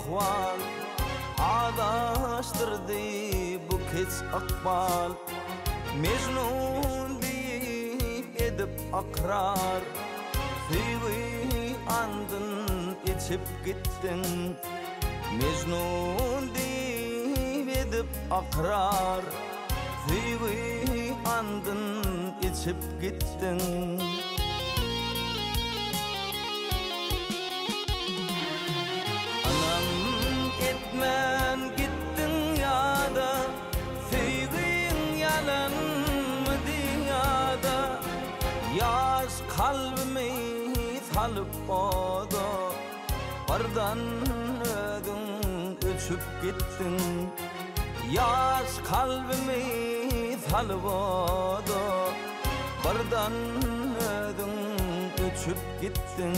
ahval adaştırdı bu kez akbal Mecnun deyip edip akrar Süyü andın içip gittin Mecnun deyip edip akrar Süyü andın içip gittin Etmen gittin ya da Süygün yalan mı dünyada Yaz kalbimi salıp oda Bardan ödün öçüp gittin Yaz kalbimi salıp oda Bardan ödün öçüp gittin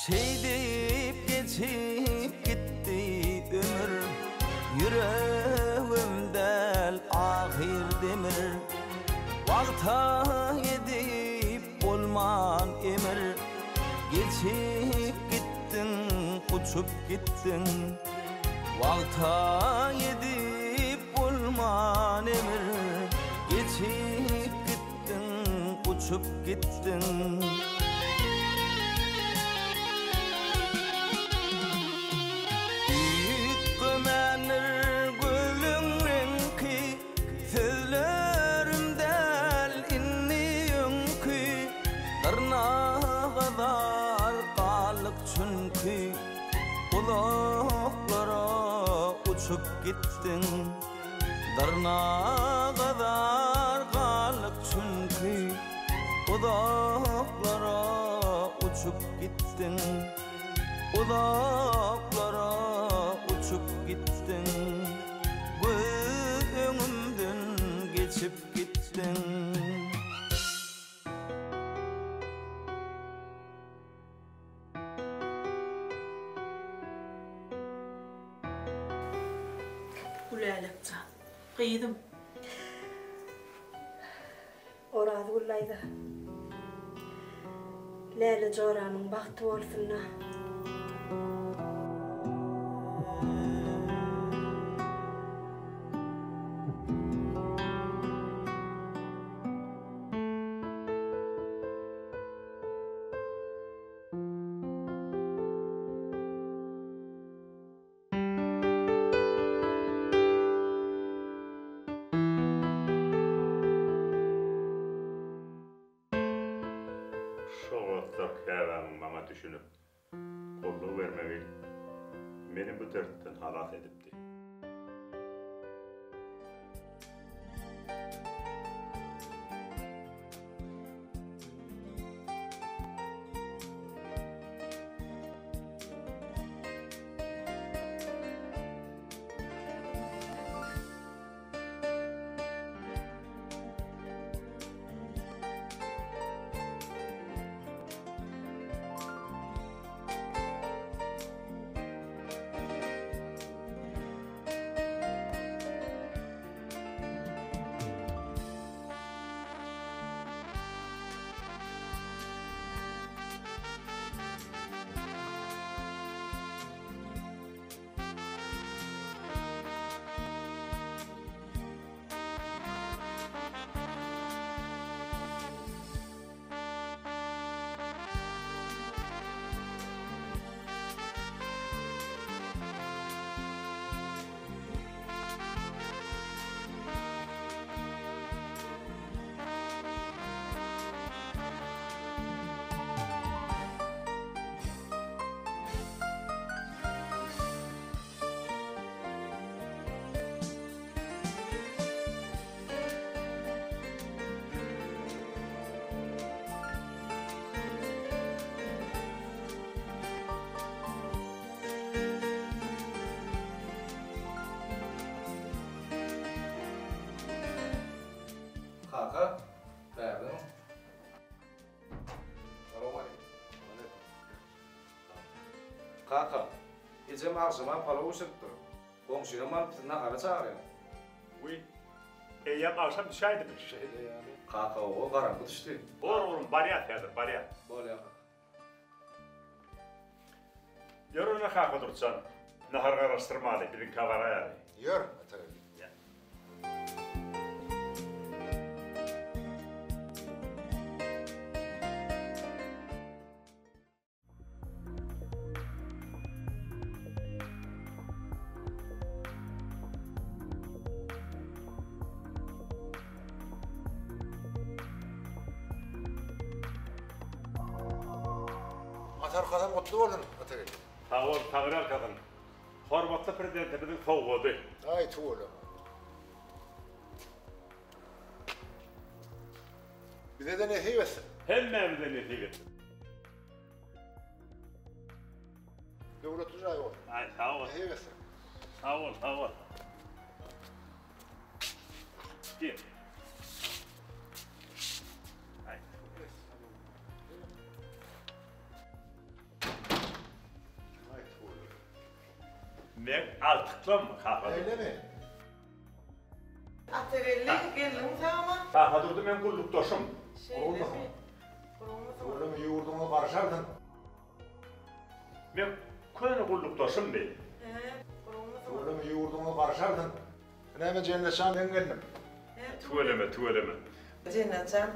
Şey deyip geçip gitti ömür Yüreğimdel ahir demir Vaqta edip olman emir Geçip gittin, uçup gittin Vaqta edip olman emir uçup gittin. Gömenir gülün renki, sözlerimden inni yönkü, tırnağa kadar kalık çünkü, kulaklara uçup gittin. Tırnağa kadar kalık çünkü, kulaklara uçup gittin. Uzaklara uçup gittin, göğümden geçip gittin. Gülelekcan, kıydım. Oraz gullaydı. Leyla Coran'ın baktı olsunlar. Bana düşünüp kolluğu vermeyi beni bu dertten halat edipti. Kaka, verdin. Kaka, icem akşama palav uçurttu. Komşunun malpısından ara çağırıyor. Uy, eyyam akşam düşeydi bir şeydi yani. Kaka o karanlık düştü. Oğlum bariyat yadır, bariyat. Böyle yakın. Yoruna kaka dursan, nahar karıştırmalı, bilin kavara yani. Yor, atarım. Atar kadın mutlu olun, atar. Sağ ol, tağırar kadın. Hormatlı prezidentimizin soğuğudu. Ay tuğlu. Bize de ne hivesin? Hem bize ne hivesin? Devlet ucağı ol. Ay sağ ol. Ne hivesin? Sağ ol, sağ ol. Gel. Men altıklam kafa. Öyle mi? Atevelli gelin tamam. Kafa durdu men kulluk doşum. Şeyle mi? Öyle mi yurdunu karşardın? Men köyünü kulluk doşum bey. Öyle mi yurdunu karşardın? Ne mi cennet şan engellim? Tuveleme, tuveleme. Cennetcan,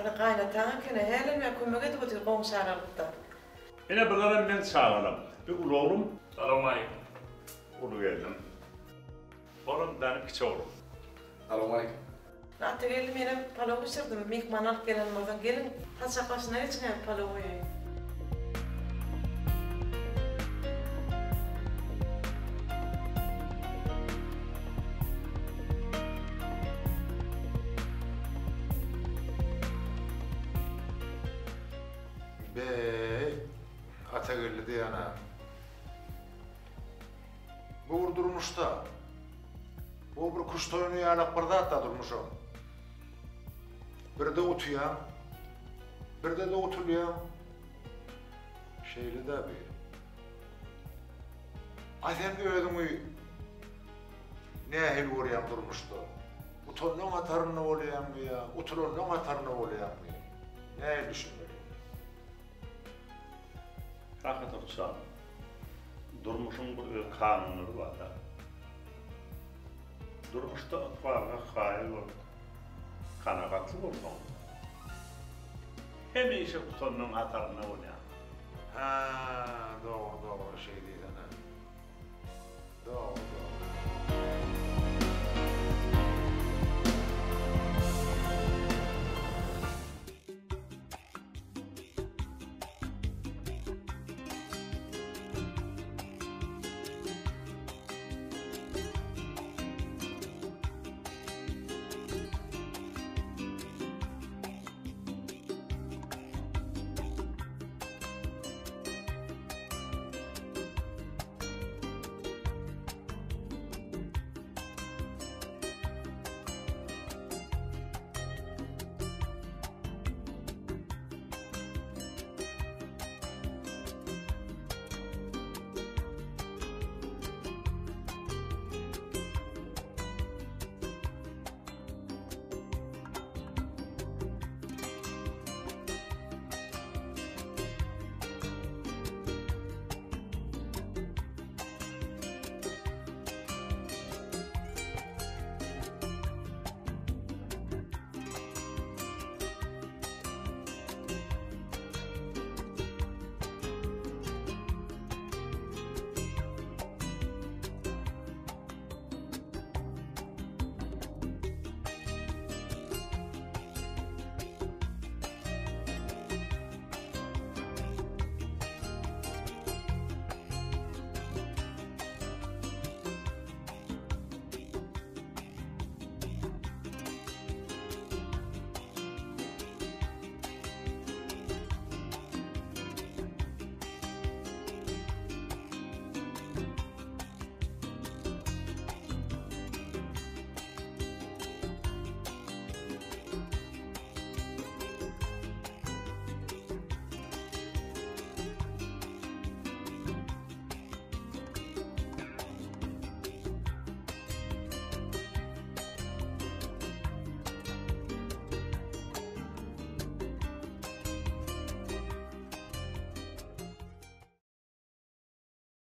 Ana kaynatana kene heleme kömek edip otur qoňşaralypda. Ene bunlara men çağıram. Bir ulağım. Salam aleyküm. Ulu geldim. Oğlum benim kiçi oğlum. Salam aleyküm. Ata geldim yine palav pişirdim. Mikman alıp gelen oradan gelin. Haçak başına geçin palav koyayım. Bey, Atagilli diyana. Bu durmuşta. Bu bir kuş toyunu yanak barda da durmuşum. Bir de otuyan, bir de oturuyan. Şeyli de bir. Ay sen ödümü ne hel uğrayan durmuştu. Utonun atarını olayan mı ya? Utonun atarını olayan mı? Ne düşünmeli? Rahat olsa, durmuşun bir kanunu var da. Durmuşta atvarga hayal ol, kanakatlı olmalı. Hem işe kutunun atarına olayan. Ha, doğru şey değil ana. Doğru.